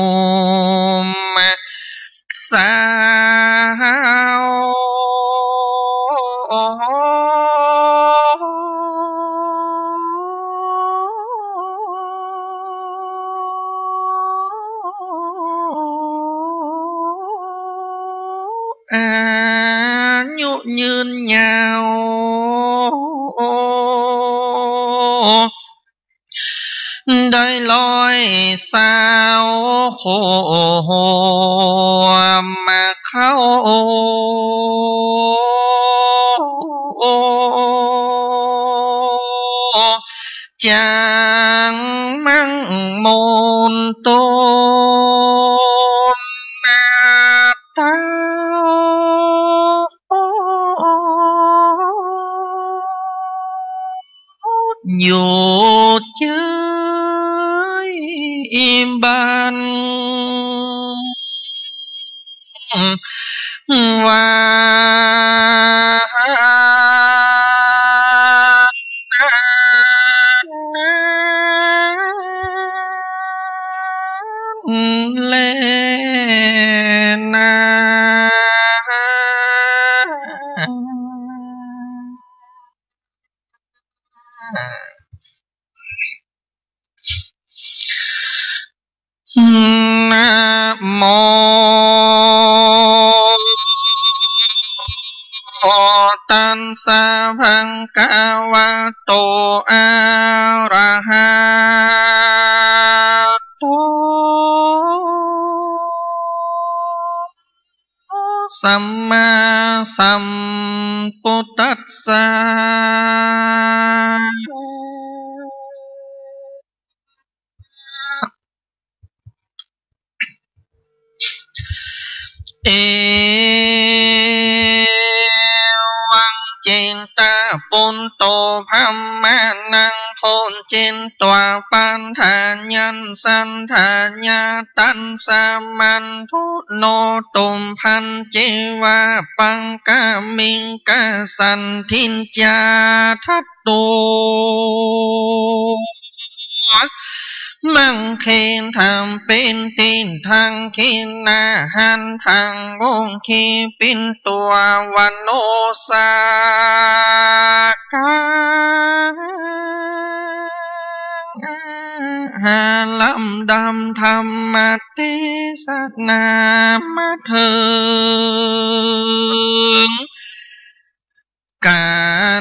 มสาวอายุยืนยาวได้ลอยสาวโคมาเข้าจางมั่งมนตนนาตาอยู่เฉยบ้านว่าเลนานะโมตัสสะภะคะวะโตอะระหะโตสัมมาสัมพุทธัสสะเอวังเจนตาปุนโตพัมมานังโพนเจนตัวปันธาญันสันธาญาตันสามันทุโนตุมพันเจวาปังกามิงกาสันทินจาทัตโตมังเคนทำเป็นตีนทางขินนาหันทางวงคีเป็นตัววันโนสากาหาลำดำธรรมติสักนามาเถิงกา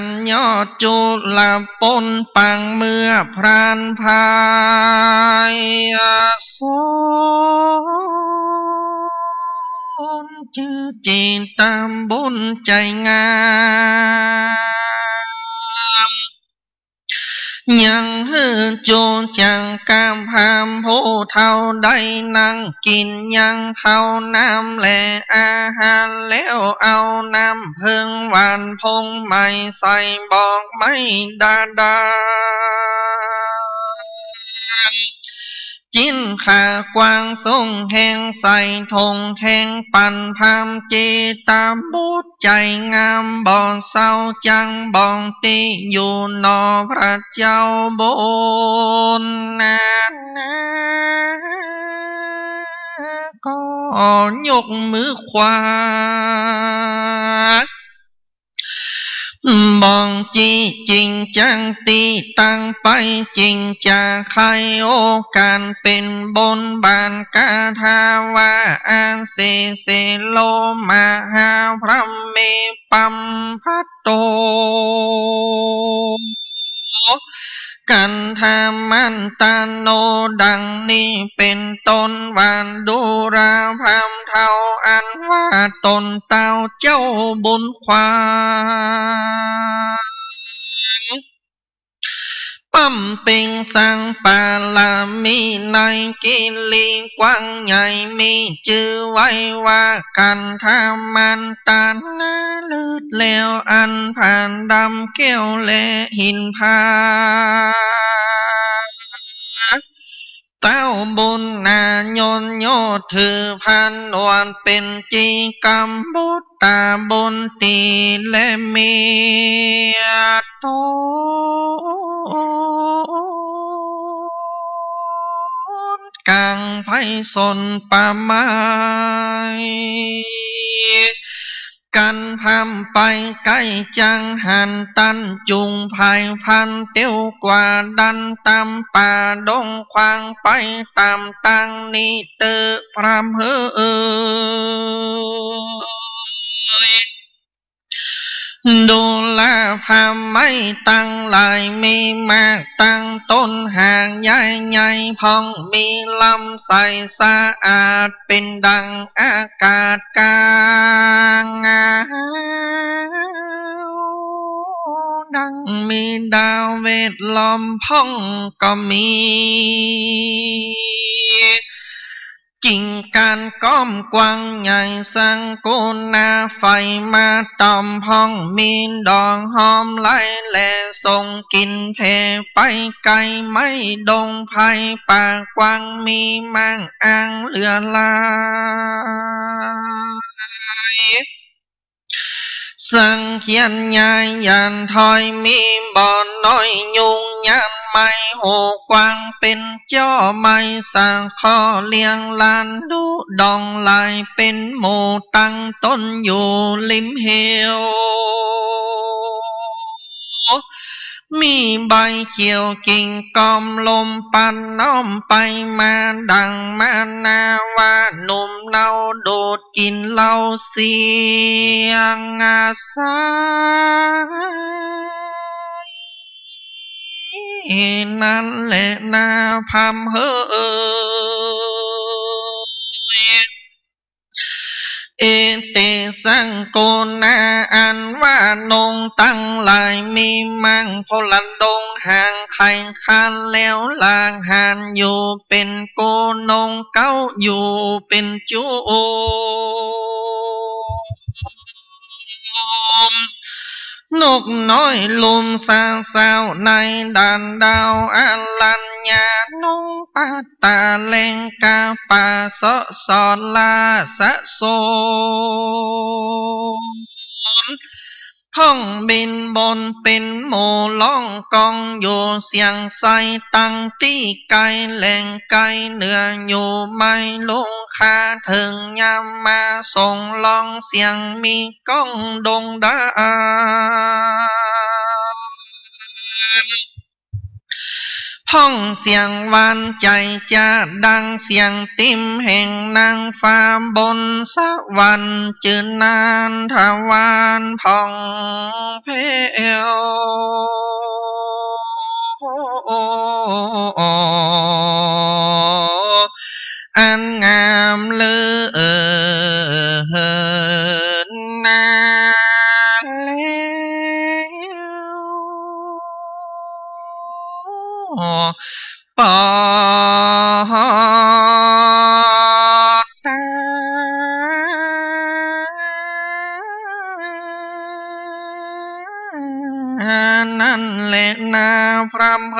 รยอดจุลปนปังเมื่อพรานพายโซนชื่อจีนตามบุญใจงามยังเฮือโจจังกามพามผู้เท่าได้นั่งกินยังเข้าน้ำและอาหารแล้วเอาน้ำเพิ่งหวานพงไม่ใส่บอกไม่ดาจินขากวางทรงแห่งใส่ธงแห่งปันพามเจตาบุตรใจงามบ่อเศร้าจังบ่องตีอยู่นอพระเจ้าบนนาก็ยกมือขวา จีจริงจังตีตั้งไปจริงจะใครโอการเป็นบนบานกาทาวาอาเสโลมาหาพระเมปัมพัตโตกันทามันตาโนดังนี้เป็นต้นวานดูราพามเท่าอันว่าตนเต้าเจ้าบุญความปั๊มปิงสังปาลามีในกิลีกว้างใหญ่มีชื่อไว้ว่ากันทามันตานาลืดแล้วอันผ่านดำแก้วและหินพาเต้าบุญนาโยนโยถือพันวันเป็นจีกรรมบุตตาบุญตีและเมียโตกังไพสนป่าไม้กันพำไปใกล้จังหันตันจุงภายพันเตียวกว่าดันตามป่าดงควางไปตามตังนี้เตอพรำเฮดูแลพาไม่ตั้งหลายมีมากตั้งต้นห่างใหญ่ใหญ่พองมีลำใสสะอาดเป็นดังอากาศกลางดังมีดาวเวทล้อมพ้องก็มีกิ่งการก้อมกว้างใหญ่สังกุนาไฟมาตอมห้องมีดอกหอมไหลและส่งกลิ่นแผ่ไปไกลไม่ดงไผ่ป่ากว้างมีมังอ่างเรือลายสังเขียนยายยันถอยมีบ่อน้อยยุงยันไม่โหกว้างเป็นเจ้าไม่สังข้อเลี้ยงลานดูดองลายเป็นหมู่ตั้งต้นอยู่ริมเหวมีใบเขียวกิ่งกอมลมปันน้อมไปมาดังมานาว่าหนุ่มเนาดูดกินเหล้าเสียงอาสายนั่นแหละนาพำเฮเอเตสังโกนาอันว่านงตั้งหลายมีมังพลันดงห่างไข่คันแล้วลางหันอยู่เป็นโกนงเก้าอยู่เป็นจูนกน้อยลุมสาวสาวในด่านดาวอลัญญานุงปาตาเลงกาปาสะสอนลาสะโซท่องบินบนเป็นหมู่ล่องกองอยู่เสียงใสตั้งที่ไกลแหล่งไกลเหนืออยู่ไม่ลงคาถึงยามมาส่งลองเสียงมีก้องดงดาห้องเสียงหวานใจจะดังเสียงติมแห่งนางฟ้าบนสวรรค์จืนนานทวารผ่องเพวอันงามเลือนนาปอตานั่นแหละนาพรำเฮ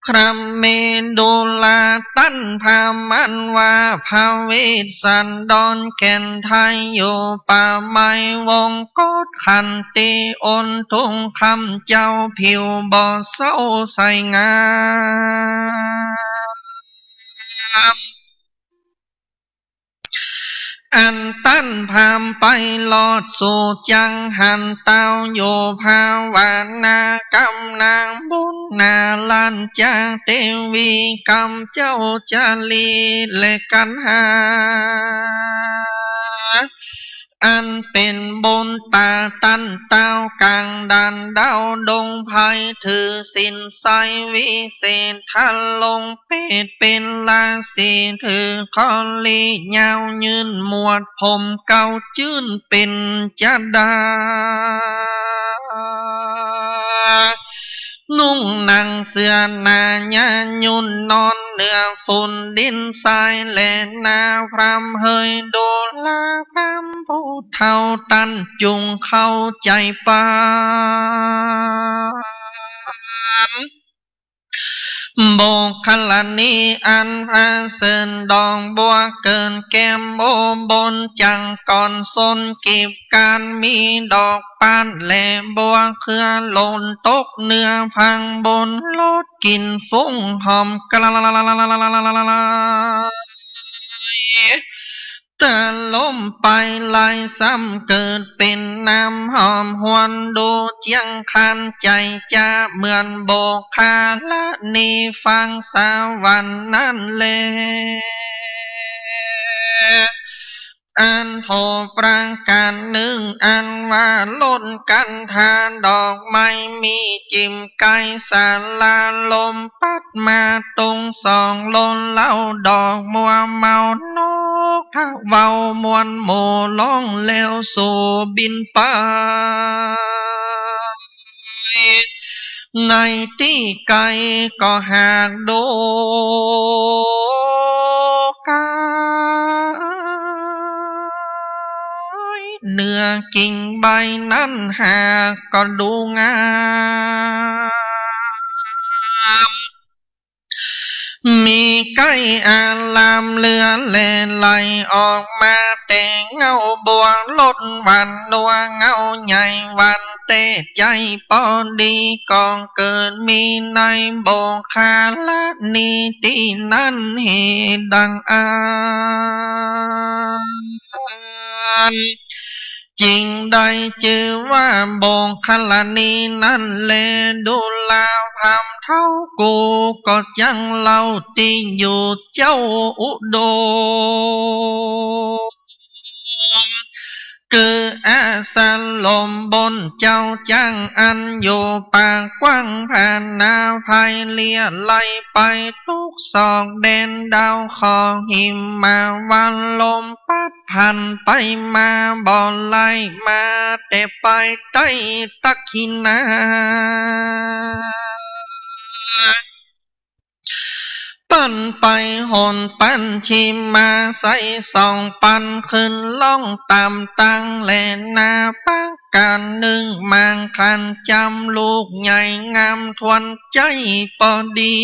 ครำเมดูลาตั้นพามันว่าพาเวสสันดอนแก่นไทยอยู่ป่าไม้วงกดขันตีอนทุ่งคำเจ้าผิวบ่อเศร้าใส่งาม อันตั้นพามไปลอดสู่จังหันเต้าโยภาวานากำนางบุญนาลันจาเทวีกำเจ้าจาลีและกันหาอันเป็นบนตาตันเต้ากลางดันดาวดงไพถือสินไซวิเศษทันลงเป็ดเป็นลาสีถือคอลียาวยืนหมวดผมเก่าจื้นเป็นจดานุ่งนางเสือนาญายุนนอนเนื้อฝุ่นดินทรายแหลนาพรำเฮยโดลาพรำผู้เท่าตันจุงเข้าใจปานโบกขลานีอันพาเสินดองบัวเกินแก้มโบบนจังก่อนสนกีบการมีดอกปานแหลบัวเครือหล่นตกเนื้อพังบนลดกินฟุ้งหอมกลาแต่ล้มไปลายซ้ำเกิดเป็นน้ำหอมหวนดูเจียงคันใจจะเหมือนโบกคาละนีฟังสวรรค์นั่นแลอันโทปรางการหนึ่งอันว่าล้นกันทานดอกไม้มีจิมไก่สาลาลมปัดมาตรงสองล้นเล่าดอกมัวเมานกถ้าเว้ามวนโมล่องเลี้ยวสู่บินไปในที่ไกลก็หากดูกาเนื้อกิ่งใบนั้นหากก็ดูงามมีไก่อาลามเลือแล่ไหลออกมาแต่เงาบัวลดวันนัวเงาใหญ่วันเตะใจปอดีกองเกิดมีในโบคาละนีที่นั้นเหดังอานจริงได้ชื่อว่าโบคลานีนั่นแลดูลาวพามเท่ากูก็จังเล่าตีอยู่เจ้าอุดมคืออาสาลมบนเจ้าจังอันอยู่ปากกว้างผ่านนาภัยเลียไล่ไปทุกศอกแดนดาวของหิมมาวันลมพัดพันไปมาบ่อไล่มาแต่ไปใต้ตะคินาปั่นไปหนปั่นชิมมาใส่ส่องปั่นขึ้นล่องตามตั้งแลนาปักการหนึ่งมังคันจำลูกใหญ่งามทวนใจปอดี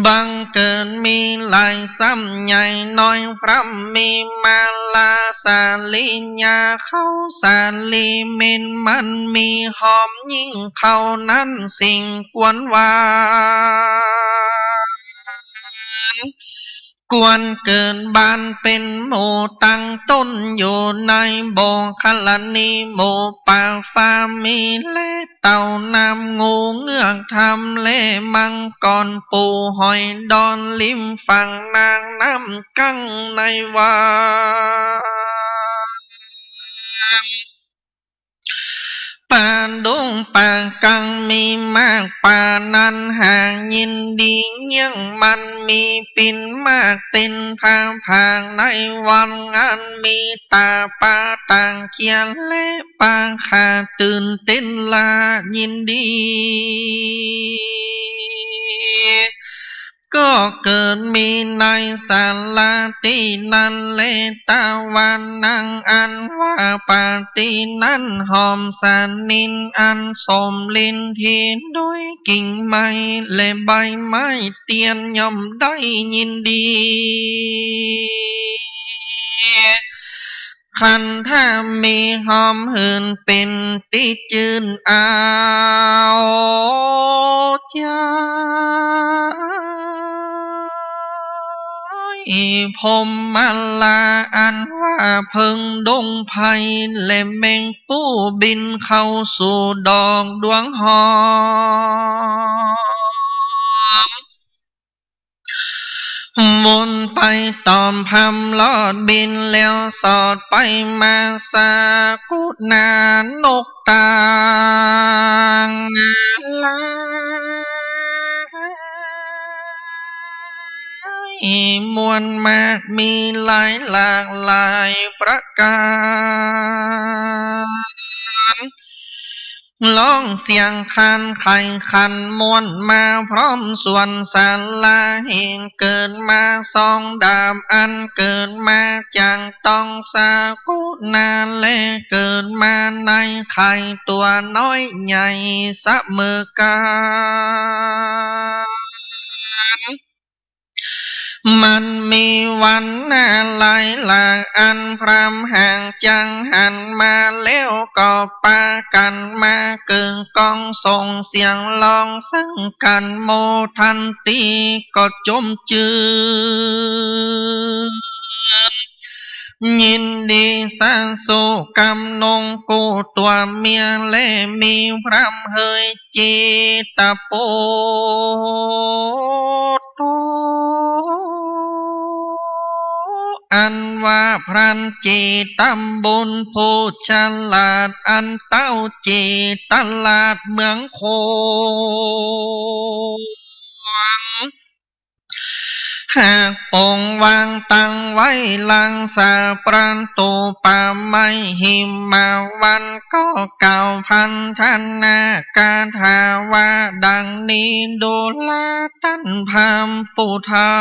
บังเกิดมีลายซ้ำใหญ่น้อยพร่ำมีมาลาสาลีญาเข้าสาลีเมนมันมีหอมยิ่งเขานั้นสิ่งกวนวากวนเกิดบานเป็นหมู่ตั้งต้นอยู่ในโบคลานีหมู่ป่าฟ้ามีเล่เต่าน้ำงูเงือกทำเล่มังกรปูหอยดอนลิมฝั่งนางน้ำกั้งในวาป่าดงป่ากังมีมากป่านั้นห่างยินดียังมันมีปิ่นมากเต็นพางผางในวันงานมีตาป่าต่างเขียนและป่าขาตื่นเต้นลายินดีก็เกิดมีในศาลาที่นั้นเลตาวันนั่งอันว่าปาตีนั้นหอมสานินอันสมลินทีด้วยกิ่งไม้และใบไม้เตียนย่อมได้ยินดีคันถ้ามีหอมหืนเป็นติจืนเอาใจ พรหมลาอันว่าเพิงดงไผ่และแมงปูบินเข้าสู่ดอกดวงหอมวนไปตอมพำลอดบินแล้วสอดไปมาสากุนานกตางลามวลมากมีหลายหลากหลายประการร้องเสียงคันไข่คันมวนมาพร้อมส่วนสาลาเห็นเกิดมาสองดาบอันเกิดมาจังต้องสากุนาเลเกิดมาในไข่ตัวน้อยใหญ่สะเมอกามันมีวันหน้าหลายหลากอันพรำห่างจังหันมาแล้วก็ปากันมาเกิงกองส่งเสียงลองซึ่งกันโมทันตีก็จมจืดยินดีสร้างสุกำนงกูตัวเมียเล่มีพรำเฮยจีตะโปโตอันว่าพรันจีตำบลผู้ฉลาดอันเต้าจีตลาดเมืองโคหากปงวางตั้งไว้ลังสาปรันตูป่าไม้หิมมาวันก็เก่าพันธนาการหาว่าดังนี้ดูแลตั้นพามผู้เฒ่า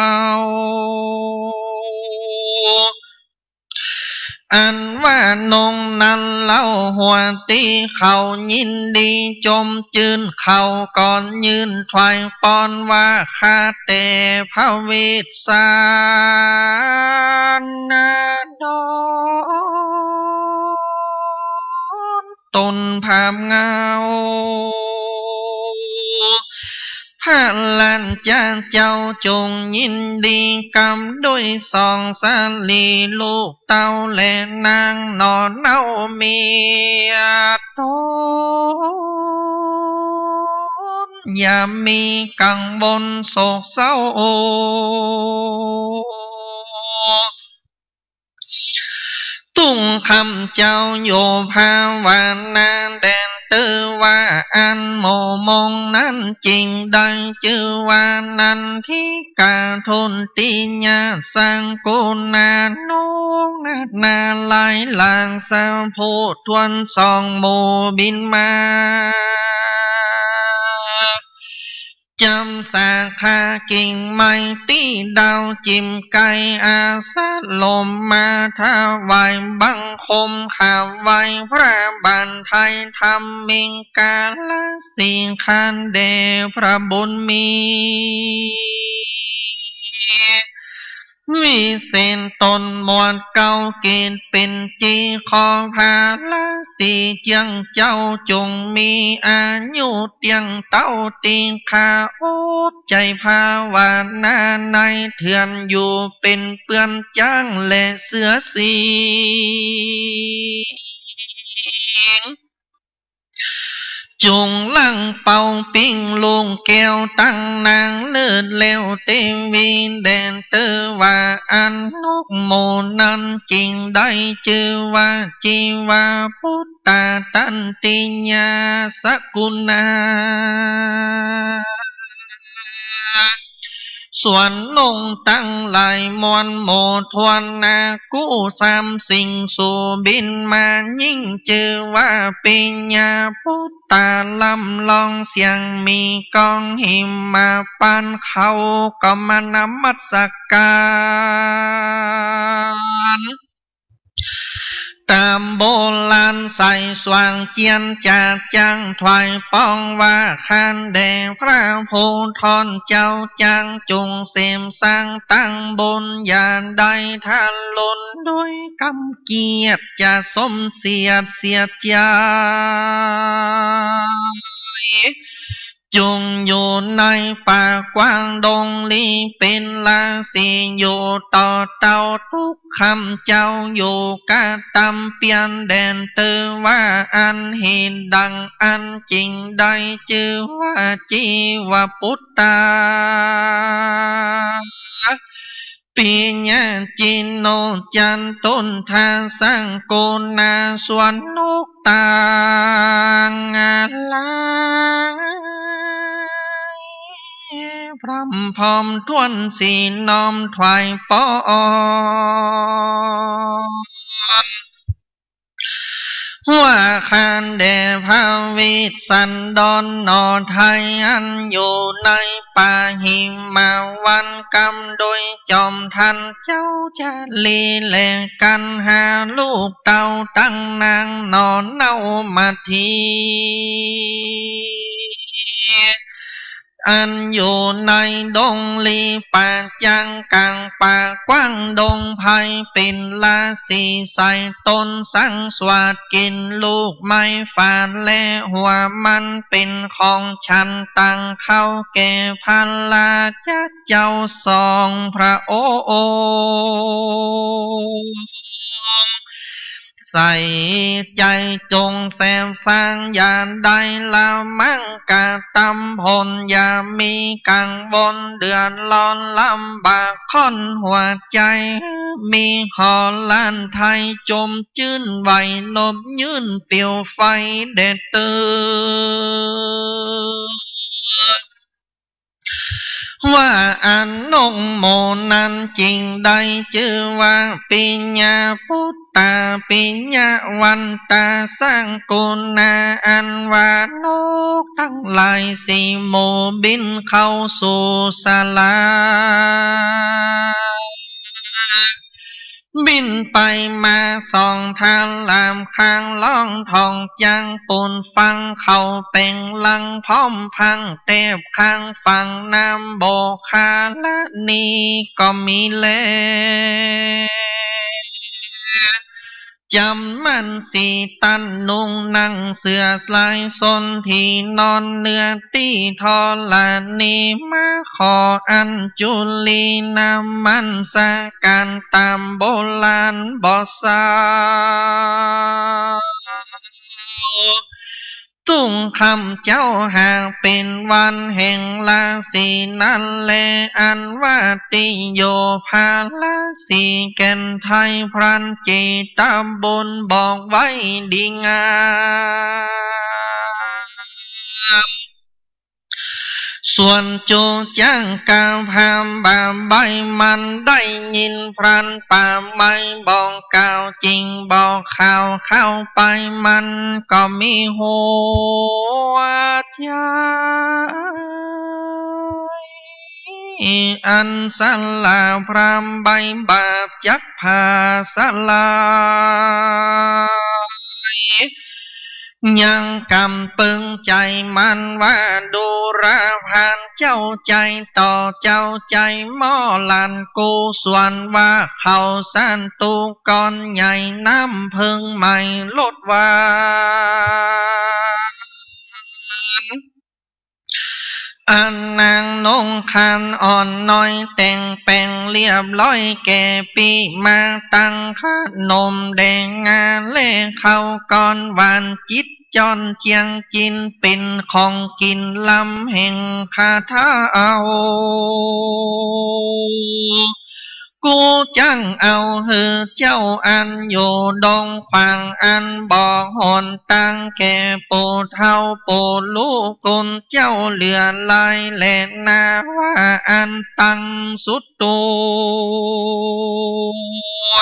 อันว่านงนั้นเล่าหัวตีเขายินดีจมจืนเขาก่อนยืนถวายปอนว่าคาแต่พระเวสสานาดอนตนพามเงาพระลันจางเจ้าจงยินดีกำด้วยสองสาลีลูกเต้าและนางนอนเน่าเมียตนอย่ามีกังวลโศกเศร้าตุ้งคำเจ้าโยภาวนาแดนตือว่าอันโมมงนั้นจริงได้ชื่อว่านันทิกาทนติญาสังกุณาโนนาลายลางสาวโพทวนสองโมบินมาจำสาขากิ่งไม้ตีดาวจิมไก่อาสาลมมาถวายบังคมข่าวไว้พระบานไทยทำมิงกาลสิงคันเดพระบุญมีวิเศษตนมวลเก่าเกณฑ์เป็นจีขอพาลาสีเจียงเจ้าจงมีอายุเตียงเต้าตีขาโอดใจภาวนาในเถื่อนอยู่เป็นเปื้อนจ้างและเสือสีจงลังเป่าปิ้งลงแก้วตั้งนางเลือดเลวเตวีแดนเตอว่าอันนกโมนั้นจริงได้ชื่อว่าจีวาพุทธาตันติญาสกุณาส่วนนงตั้งหลายมวลโมทวนนากู้สามสิ่งสู่บินมายิ่งชื่อว่าปิญญาพุทธาลำลองเสียงมีกองหิมมาปันเขาก็มานมัสการตามโบราณใส่สว่างเจียนจากจังถวายป้องว่าคันแด่พระโพธรเจ้าจังจงเสมสร้างตั้งบนยานใดทันล้นด้วยกำเกียรติจะสมเสียดใจ จงอยู่ในป่ากว้างดงลีเป็นราศีอยู่ต่อเต่าทุกคำเจ้าอยู่กะตำเปลี่ยนแดนตือว่าอันเห็นดังอันจริงได้ชื่อว่าจีวพุทธาปีญาจินโนจันตุนทาสังโกนาสวนนกตางลาพรำพร้อมทวนสีน้อมถวายปอนว่าคานแด่พระวิสันดรนอไทยอันอยู่ในป่าหิมาวันกำโดยจอมทันเจ้าจะลีแหลกกันหาลูกเต่าตั้งนางนอนเน่ามาทีอันอยู่ในดงลีป่าจังกลางป่ากว้างดงไผ่เป็นราศีใส่ต้นสังสวัสดกินลูกไม้ฝาดและหัวมันเป็นของฉันตั้งเข้าแก่พันลาจะเจ้าสองพระองค์ใส่ใจจงแสบสร้างอย่าได้ละมั่งกะตำพลอย่ามีกังวลเดือดร้อนลำบากค่อนหัวใจมีหอล้านไทยจมจื้นไหวลบยืนเปียวไฟเด็ดเตอว่าอันนงโมนั้นจริงได้ชื่อว่าปิญญาพุทธาปิญญาวันตาสร้างกุณาอันว่านกทั้งหลายสีโมบินเข้าสู่ศาลาบินไปมาสองทางลามข้างล่องทองจังปูนฟังเขาเป็นลังพร้อมพังเตบข้างฝั่งน้ำโบคาละนี้ก็มีเลจำมันสีตันนุงนั่งเสือสลายสนที่นอนเนื้อตีทอลานีมาขออันจุลีน้ำมันสาการตามโบราณบอสาตุ้งคำเจ้าหากเป็นวันแห่งราศีนั้นแลอันว่าติโยภาลาศีแก่นไทยพรันจีตามบนบอกไว้ดีงามส่วนโจจังกาพามบาใบมันได้ยินพรันป่าไม่บอกกล่าวจริงบอกข่าวเข้าไปมันก็มีหัวใจอันสันลาพรามใบบาปจักพาสลายยังกำปึงใจมันว่าดูราพานเจ้าใจต่อเจ้าใจหม้อลันกูส่วนว่าเขาสั้นตูก่อนใหญ่น้ำพึงใหม่ลดว่าอันนางนงคันอ่อนน้อยแต่งแปลงเรียบร้อยแก่ปีมาตั้งขนมแดงงาเล่เข้าก่อนหวานจิตจอนเจียงจินเป็นของกินลำแห่งคาถาเอากูจังเอาเฮือเจ้าอันอยู่ดงขวางอันบอกหนตั้งแก่ปูเท่าปูลูกกุนเจ้าเหลือลายแหลนาว่าอันตั้งสุดตัว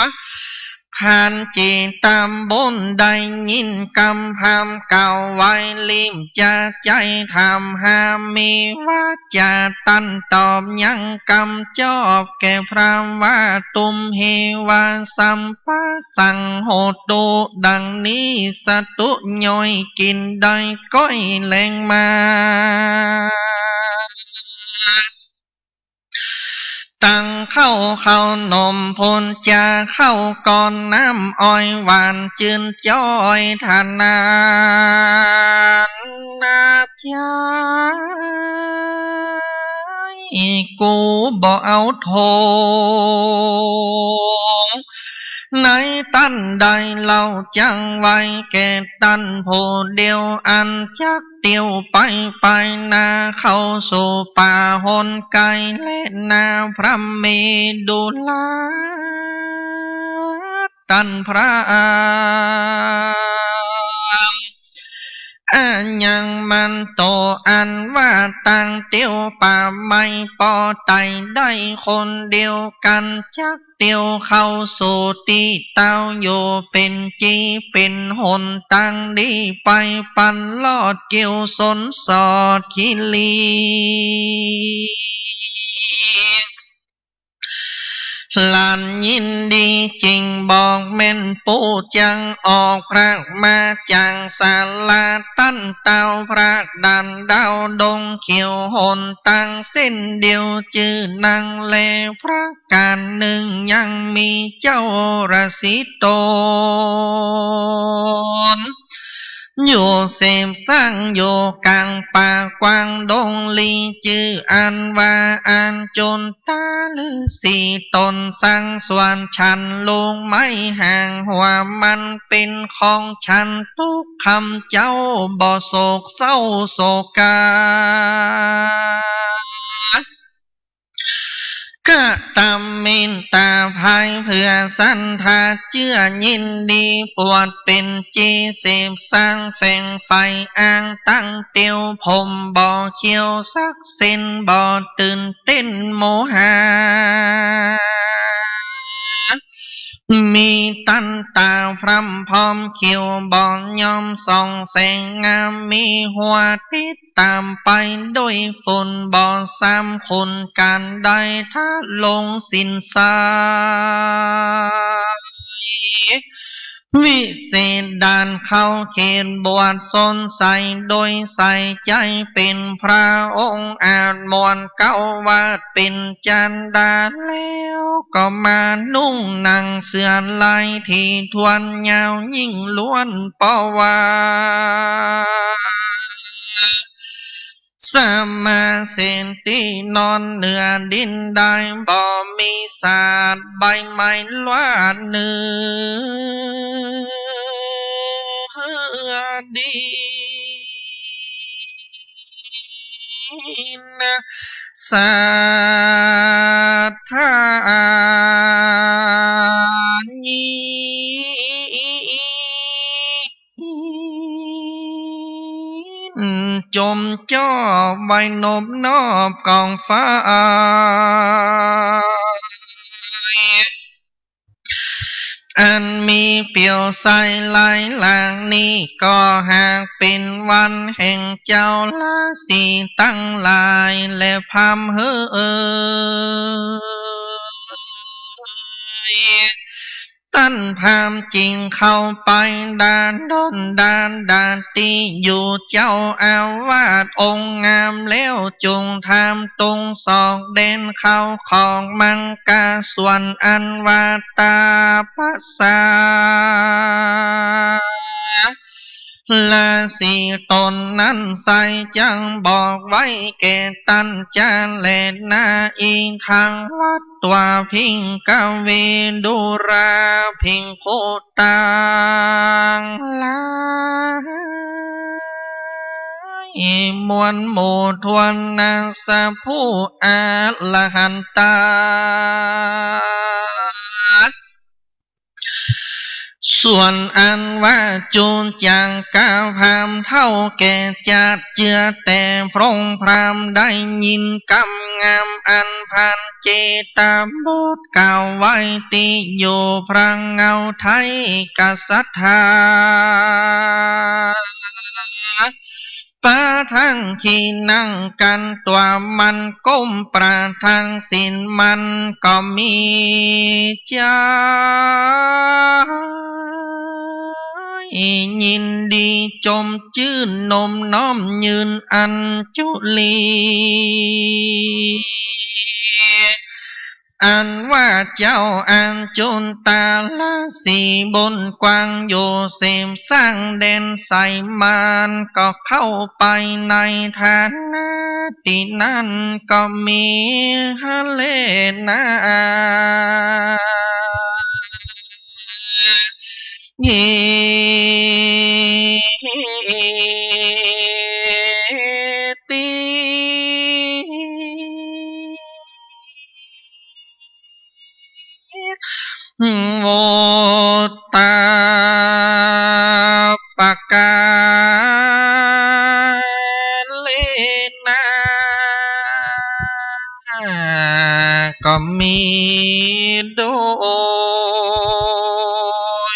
ขานจีตามบนได้ยินกำพามเก่าไว้ลิมจะใจทำหามีว่าจะตันตอบยังกำจอบแก่พรามว่าตุมเฮวาสัมปะสังโหตุดังนี้สตุย่อยกินได้ก้อยแรงมา ตั้งเข้านมพลจะเข้าก่อนน้ำอ้อยหวานจืนจ้อยทานานนาจายกูบ่เอาโทในตั้นใดเราจังไว้แก่ตั้นผู้เดียวอันจักเตียวไปนาเข้าสู่ป่าหนไกลและนาพระเมดุลาตันพระอันยังมันโตอันว่าต่างเตียวป่าไม่ปอไตได้คนเดียวกันจักเตียวเข้าสู่ตีเต้าอยู่เป็นจีเป็นหนตั้งดีไปปันลอดเกี่ยวสนสอดคิลีหลานยินดีจริงบอกแม่นปูจังออกพระมาจังศาลาตั้นเต้าพระดันดาวดงเขียวหนตั้งเส้นเดียวจื่อนางเลพระการหนึ่งยังมีเจ้าราศีโตนอยู่เสมสร้างอยู่กลางป่ากว้างดงลีจื่ออันว่าอันจนตาลือสีตนสร้างส่วนฉันลงไม่ห่างหัวมันเป็นของฉันทุกคำเจ้าบ่โศกเศร้าโศกากะตามเมนตาภายเพื่อสันทาเชื่อยินดีปวดเป็นจีเสพสร้างแฝงไฟอ้างตั้งเตียวผมบ่เขียวสักเส้นบ่ตื่นเต้นโมหามีตันตาพรำพร้อมเขียวบองยอมส่องแสงงามมีหัวติดตามไปด้วยฝุ่นบ่อซ้ำคนการได้ถ้าลงสินสายวิเศษดานเข้าเขตบวชสนใสโดยใส่ใจเป็นพระองค์อาจมวลเก้าวาดเป็นจันดาแล้วก็มานุ่งหนังเสื่อลายที่ทวนยาวยิ่งล้วนปวาสมาเสนตีนอนเหนือดินได้บ่มีศาสตร์ใบไม้ลวาดเนื้อดีนะสาธานีจมจ่อใบนบนอบกองฟ้าอันมีเปี่ยวใสไหลหลางนี้ก็หากเป็นวันแห่งเจ้าราศีตั้งหลายและพามเฮตั้นพามจริงเข้าไปด่านดนด่านตีอยู่เจ้าอาวาสองค์งามแล้วจงทำตรงศอกเด่นเข้าของมังกาส่วนอันวาตาปัสสาลาสีตนนั้นใส่จังบอกไว้แก่ตันจานเลนาอีกทางวัดตัวพิงกเวดุราพิงโคตังลามวลโมทวนนาสะผู้อาลหันตาส่วนอันว่าจูนจางก้าวพามเท่าแก่จัดเจือแต่พรงพรามได้ยินกำงามอันพันเจตาบุตรกล่าวไว้ตีอยู่พระเงาไทยกษัตริย์ปะทั้งที่นั่งกันตัวมันก้มประทางสินมันก็มีใจยินดีจมชื่นนมน้อมยืนอันจุลี อันว่าเจ้าอันจุนตาละสีบนกวางอยู่เสมสร้างเด่นใส่มานก็เข้าไปในฐานะที่นั้นก็มีฮะเลนาตีโวตาปะกาเลนาก็มีโด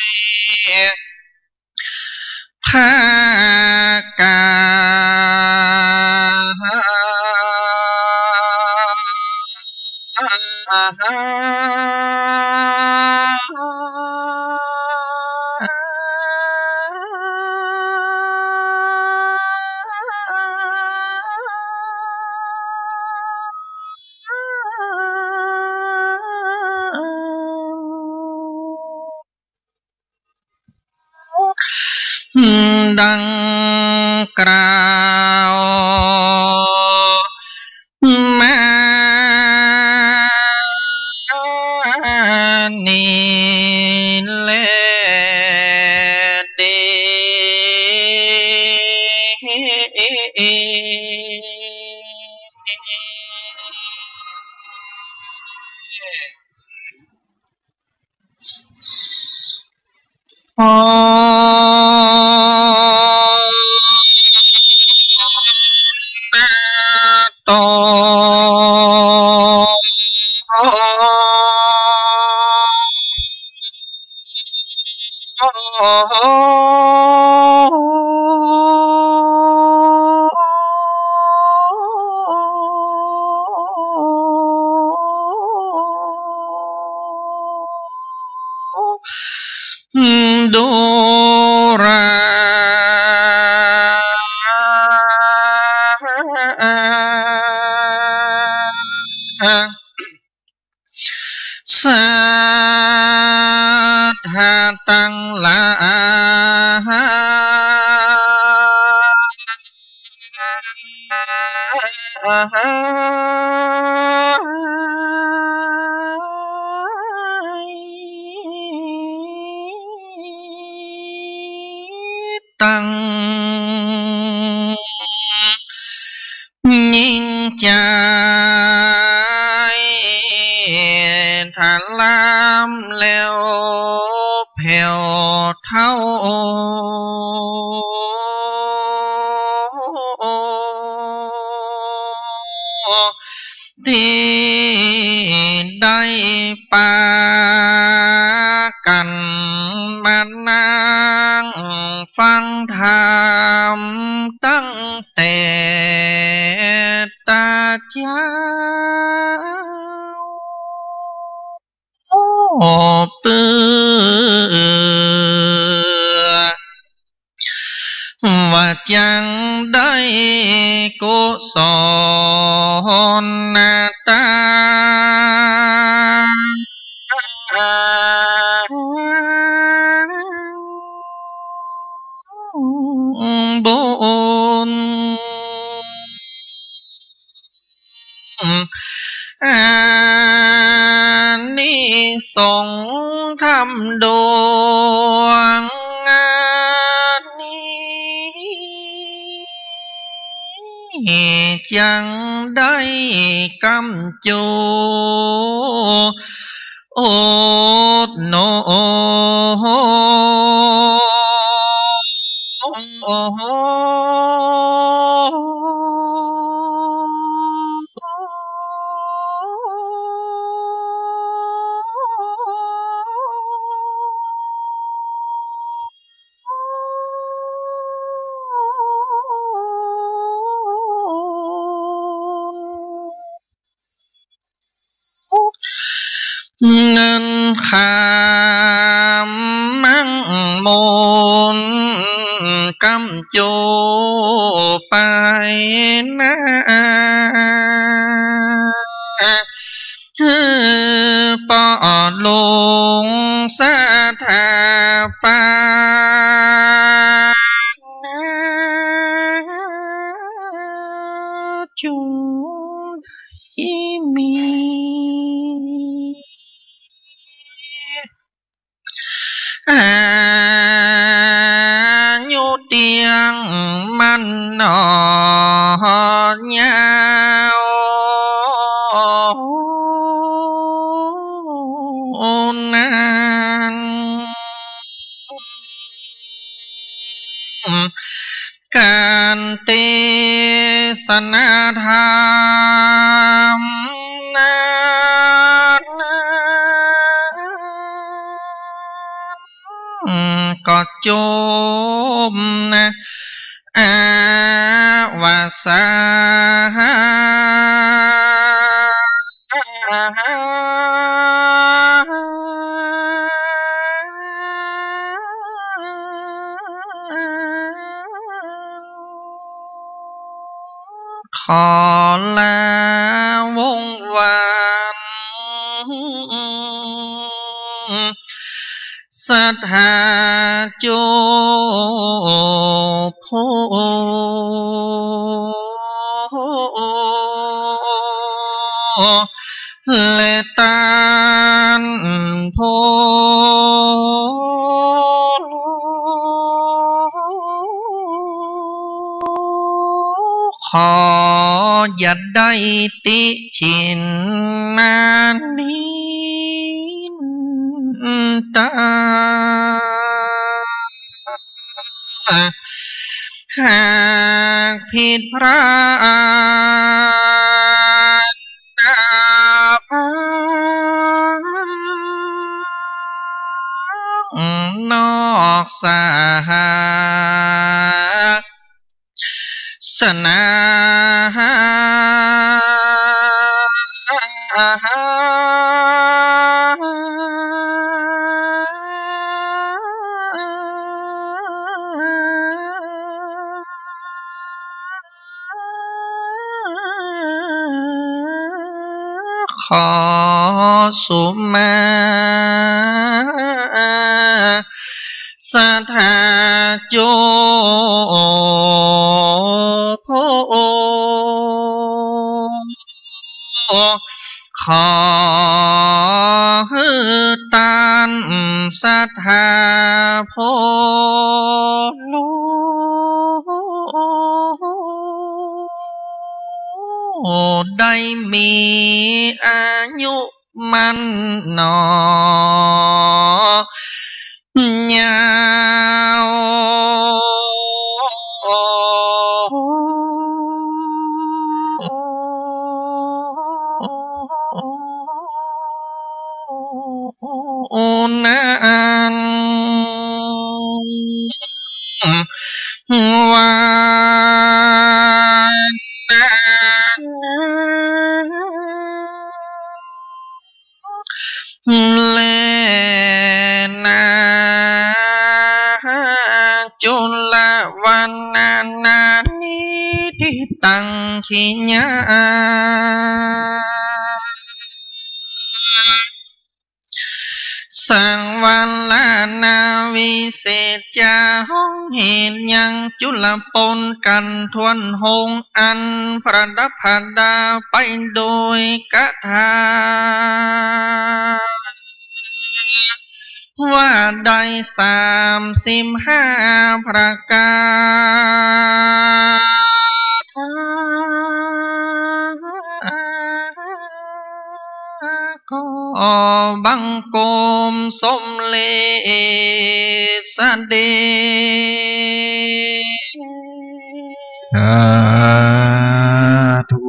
ยภากาดังกล่าวมานี่แลเดโตดูราสัทธาตังลาตังยิ่งใจฐานลามแล้วแผ่วเท่าที่ได้ปากันมานั่งฟังธรรมตั้งแต่ตาเจ้าเปื่อว่าจังได้กุศลนาตาบุญนิสงส์ทำดวงนี้จังได้กำจูโอดโนเงินขามมั่งมนกำโจไปนะ งสาธาปาจุงอิมียุเตียงมันนอยาวนั้นการเทศนาธรรมก็จมนะวาสาขอลาวงวันสัทธาโจโพเลตันโพขออย่าได้ติชินนานี้ตาหากผิดพระนอกสาสนาขอสุมาสัทธาโจโพขอตันสัทธาโพโลได้มีอายุมันหนอยาวนั้นวันเลนาจุลวันนานิทิตังขิญาสังวันลานาวิเศษจาห้องเห็นยังจุลปนกันทวนหงอันประดับพัดาไปโดยกะทาว่าได้35ประการก็บังกรมสมเลสเดสาธุ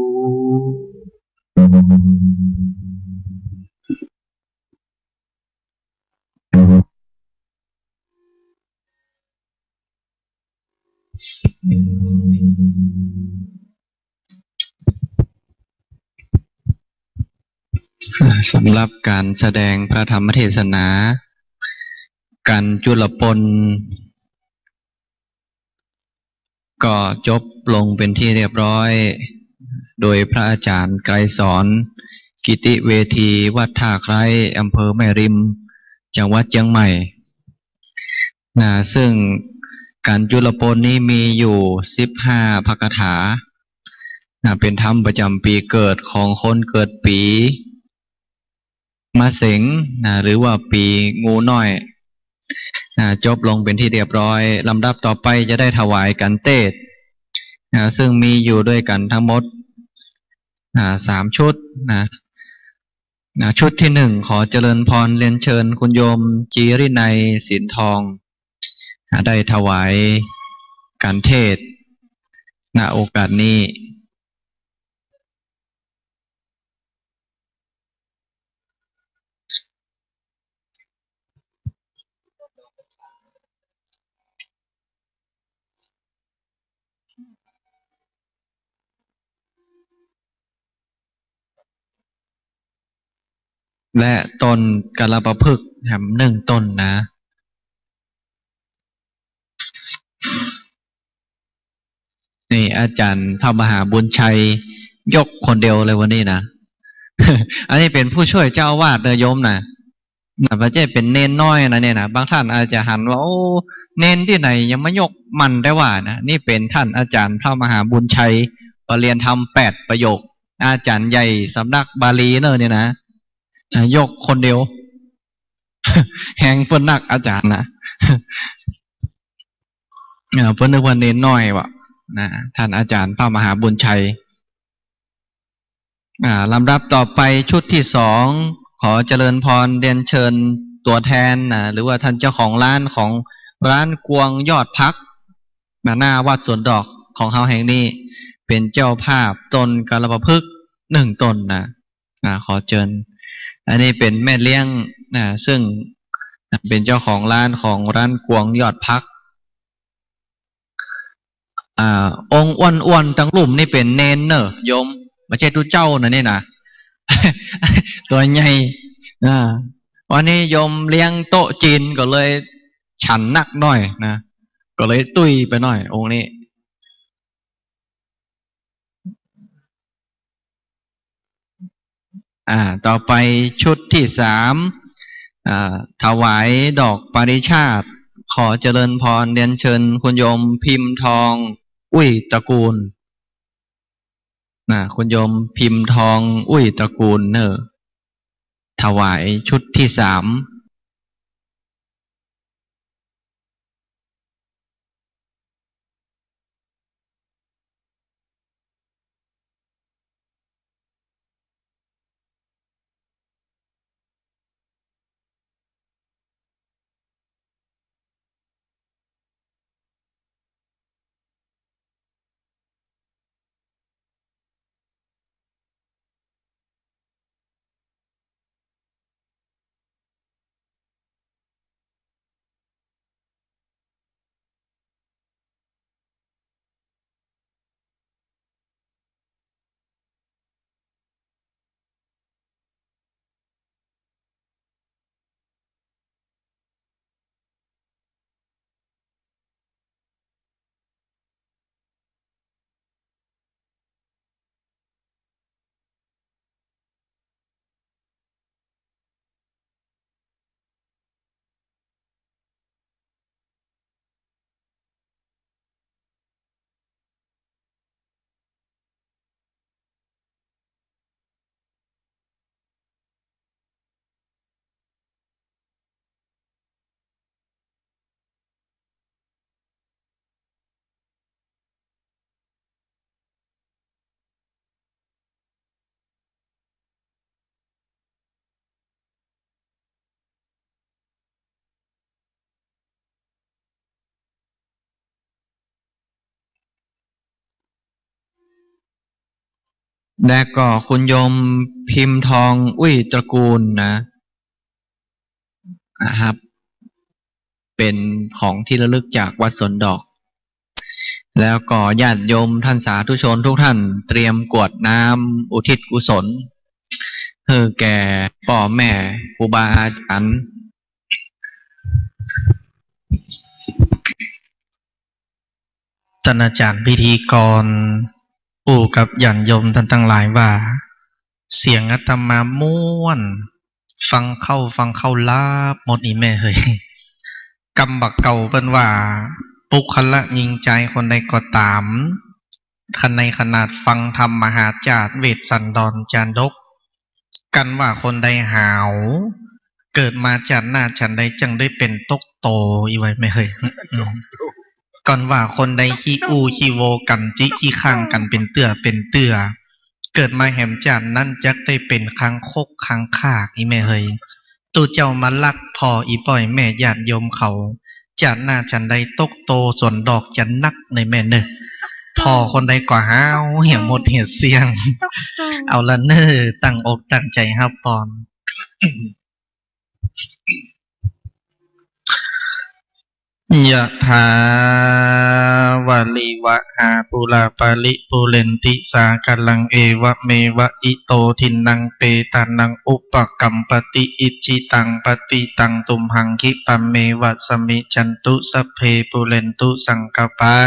สำหรับการแสดงพระธรรมเทศนาการจุลปนก็จบลงเป็นที่เรียบร้อยโดยพระอาจารย์ไกรสอน กิติเวทีวัดท่าไคร้อำเภอแม่ริมจังหวัดเชียงใหม่ซึ่งการจุลโปนนี้มีอยู่15พระคาถาเป็นธรรมประจำปีเกิดของคนเกิดปีมะเสงหรือว่าปีงูน้อยจบลงเป็นที่เรียบร้อยลำดับต่อไปจะได้ถวายกันเทศซึ่งมีอยู่ด้วยกันทั้งหมด3ชุดชุดที่1ขอเจริญพรเรียนเชิญคุณโยมจีรินัยสินทองได้ถวายการเทศณโอกาสนี้และต้นกระประพฤกษ์1 ต้นนะนี่อาจารย์พระมหาบุญชัยยกคนเดียวเลยวันนี้นะ อันนี้เป็นผู้ช่วยเจ้าอาวาสเนยโยมนะพระเจ้าเป็นเนนน้อยนะเนี่ยนะบางท่านอาจจะหันว่าโอ้เนนที่ไหนยังไม่ยกมันได้ว่านะนี่เป็นท่านอาจารย์พระมหาบุญชัยปรริญญาธรรม8 ประโยคอาจารย์ใหญ่สำนักบาลีเนอะเนี่ยนะยกคนเดียว แหงเพิ่นนักอาจารย์นะ เพิ่นนึกว่าเนนน้อยวะท่านอาจารย์พระมหาบุญชัยลำดับต่อไปชุดที่2ขอเจริญพรเรียนเชิญตัวแทนหรือว่าท่านเจ้าของร้านของร้านกวงยอดพักหน้าวัดสวนดอกของเฮาแห่งนี้เป็นเจ้าภาพต้นกาลปพฤกษ์1 ต้นขอเชิญอันนี้เป็นแม่เลี้ยงซึ่งเป็นเจ้าของร้านกวงยอดพักองค์อ้วนๆทั้งลุ่มนี่เป็นเนนเนอะโยมไม่ใช่ทุเจ้านะนี่นะ ตัวใหญ่วันนี้โยมเลี้ยงโต๊ะจีนก็เลยฉันนักหน่อยนะก็เลยตุ้ยไปหน่อยองค์นี้ต่อไปชุดที่3ถวายดอกปาริชาติขอเจริญพรเรียนเชิญคุณโยมพิมพ์ทองอุ้ยตระกูลคุณโยมพิมพ์ทองอุ้ยตระกูลเนอะถวายชุดที่3และก็คุณโยมพิมพ์ทองอุ้ยตระกูลนะครับเป็นของที่ระลึกจากวัดสวนดอกแล้วก็ญาติโยมท่านสาธุชนทุกท่านเตรียมกรวดน้ำอุทิศกุศลเพื่อแก่พ่อแม่ครูบาอาจารย์ท่านอาจารย์พิธีกรกับญาติโยมท่านทั้งหลายว่า เสียงอาตมาม่วนฟังเข้าลาบหมดอีแม่เฮ้ยกำบักเก่าเป็นว่าปุคละยิงใจคนใดก็ตามคันในขนาดฟังธรรมมหาจารย์เวทสันดรจารดกกันว่าคนใดหาวเกิดมาจากหน้าฉันใดจังได้เป็นตกโตอีไว้ไม่เฮ้ยก่อนว่าคนใดขี้อูขี้โวกันจิขี้ข้างกันเป็นเตื่อเกิดมาแหมจานนั่นจักได้เป็นคางคกคางคากอีแม่เฮยตูเจ้ามาลักพออีปล่อยแม่ญาติโยมเขาจานหน้าฉันใดตกโตส่วนดอกจะนักในแม่เนอพอคนใดกว่าห้าวเหี่ยวหมดเหี่ยวเสียงเอาละเนอตั้งอกตั้งใจฮับปอนยะถาวาลิวะหาปุราปาลิปุเรนติสากัลังเอวะเมวะอิโตทินังเปตานังอุปกัมปติอิจิตังปฏิตังตุมหังคิปะเมวะสมิจันตุสัพเพปุเรนตุสังกปา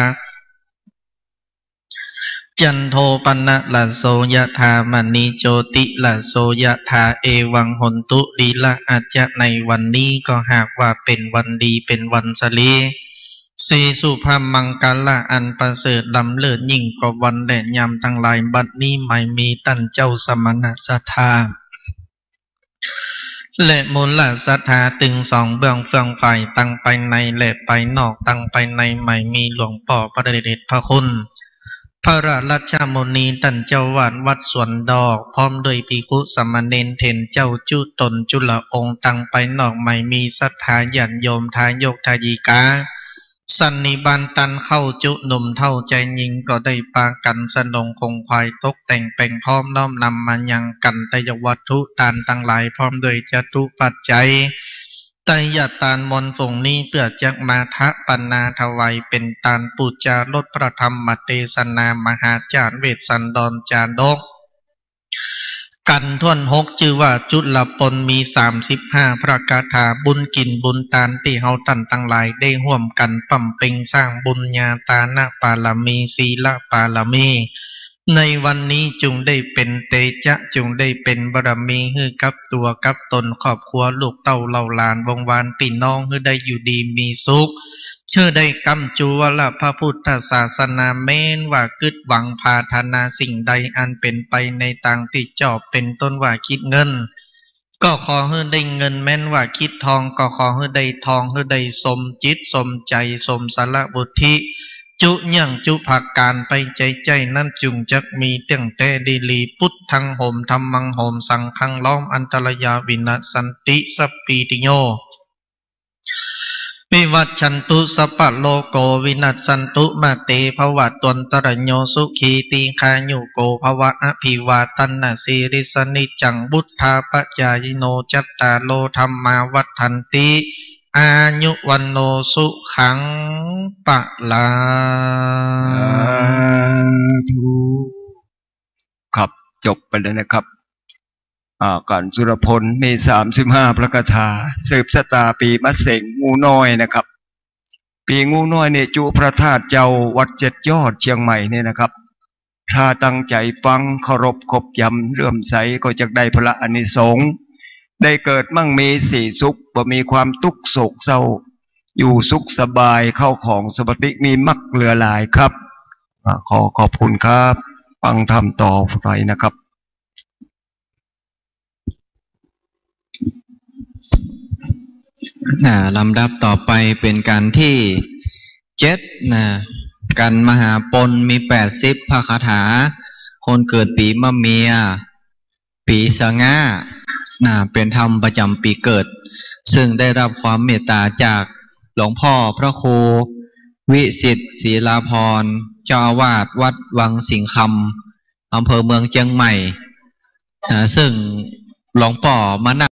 จันโทปนะละโสยะธามณีโจติละโสยะธาเอวังหนตุลีละอาจจะในวันนี้ก็หากว่าเป็นวันดีเป็นวันสลีสีสุภามังกาละอันประเสริฐลำเลิศยิ่งกว่าวันและยามทั้งหลายบัดนี้ไม่มีตั้นเจ้าสมณะศรัทธาและมูลศรัทธาตึงสองเบื้องเฟืองไฟตั้งไปในและไปนอกตั้งไปในไม่มีหลวงพ่อพระเดชพระคุณพระราชมณีตันเจ้าวาดวัดสวนดอกพร้อมด้วยภิกษุสามเณรเถรเจ้าจุตนจุลองค์ตั้งไปนอกไม่มีศรัทธาญาติโยมทายกทายิกาสันนิบาตตันเข้าจุหนุ่มเท่าใจยิงก็ได้ปากันสนงคงควายตกแต่งเป็นพร้อมน้อมนำมายังกันตยวัตถุตานตั้งหลายพร้อมด้วยจตุปัจจัยไตรยตานมนต์ฝงนี้เพื่อจักมาทะปันนาถวายเป็นตานปูจาลดพระธรรมเทศนามหาจารย์เวทสันดรจารดกกันท่วนหกชื่อว่าจุลปนมี35พระคาถาบุญกินบุญตานที่เฮาตันตั้งหลายได้ร่วมกันปั่มเป่งสร้างบุญญาตานะปาลมีศีลปาลมีในวันนี้จงได้เป็นเตจะจงได้เป็นบารมีให้กับตัวกับตนครอบครัวลูกเต้าเหล่าหลานวงวานพี่น้องให้ได้อยู่ดีมีสุขเชื่อได้กำจูวละพระพุทธศาสนาเม้นว่ากึดหวังพาธนาสิ่งใดอันเป็นไปในทางที่จอบเป็นต้นว่าคิดเงินก็ขอให้ได้เงินแม้นว่าคิดทองก็ขอให้ได้ทองให้ได้สมจิตสมใจสมสารบุธิจุยังจุผักการไปใจนั่นจุงจักมีเตียงแต่ดีลีพุทธังโหมธรรมังโหมสังฆังล้อมอันตรยาวินัสสันติสัพปีติโยวิวัชชันตุสัพพะโลโกวินัสสันตุมาเตภวะตวนตรโยสุขีติคายุโกภวะอภิวาตันนาสีริสนิจังบุทธาปจายโนจัตตาโลธรรมาวัฏทันติอายุวันโนสุขังปะลาครับจบไปแล้วนะครับการสุรพลมี35พระคาถาสืบชะตาปีมะเสงงูน้อยนะครับปีงูน้อยเนี่ยจุพระธาตุเจ้าวัด7 ยอดเชียงใหม่เนี่ยนะครับถ้าตั้งใจฟังเคารพคบยำเลื่อมใสก็จะได้พระอานิสงส์ได้เกิดมั่งมีสีสุขบ่มีความทุกข์โศกเศร้าอยู่สุขสบายเข้าของสมบัติมีมักเหลือหลายครับขอบคุณครับฟังธรรมต่อไปนะครับลำดับต่อไปเป็นการที่7นะกันมหาปนมี80พระคาถาคนเกิดปีมะเมียปีสะง่าเป็นธรรมประจำปีเกิดซึ่งได้รับความเมตตาจากหลวงพ่อพระครูวิสิทธิ์ศรีลาภรณ์เจ้าอาวาสวัดวังสิงคำอำเภอเมืองเชียงใหม่ซึ่งหลวงพ่อมานั่ง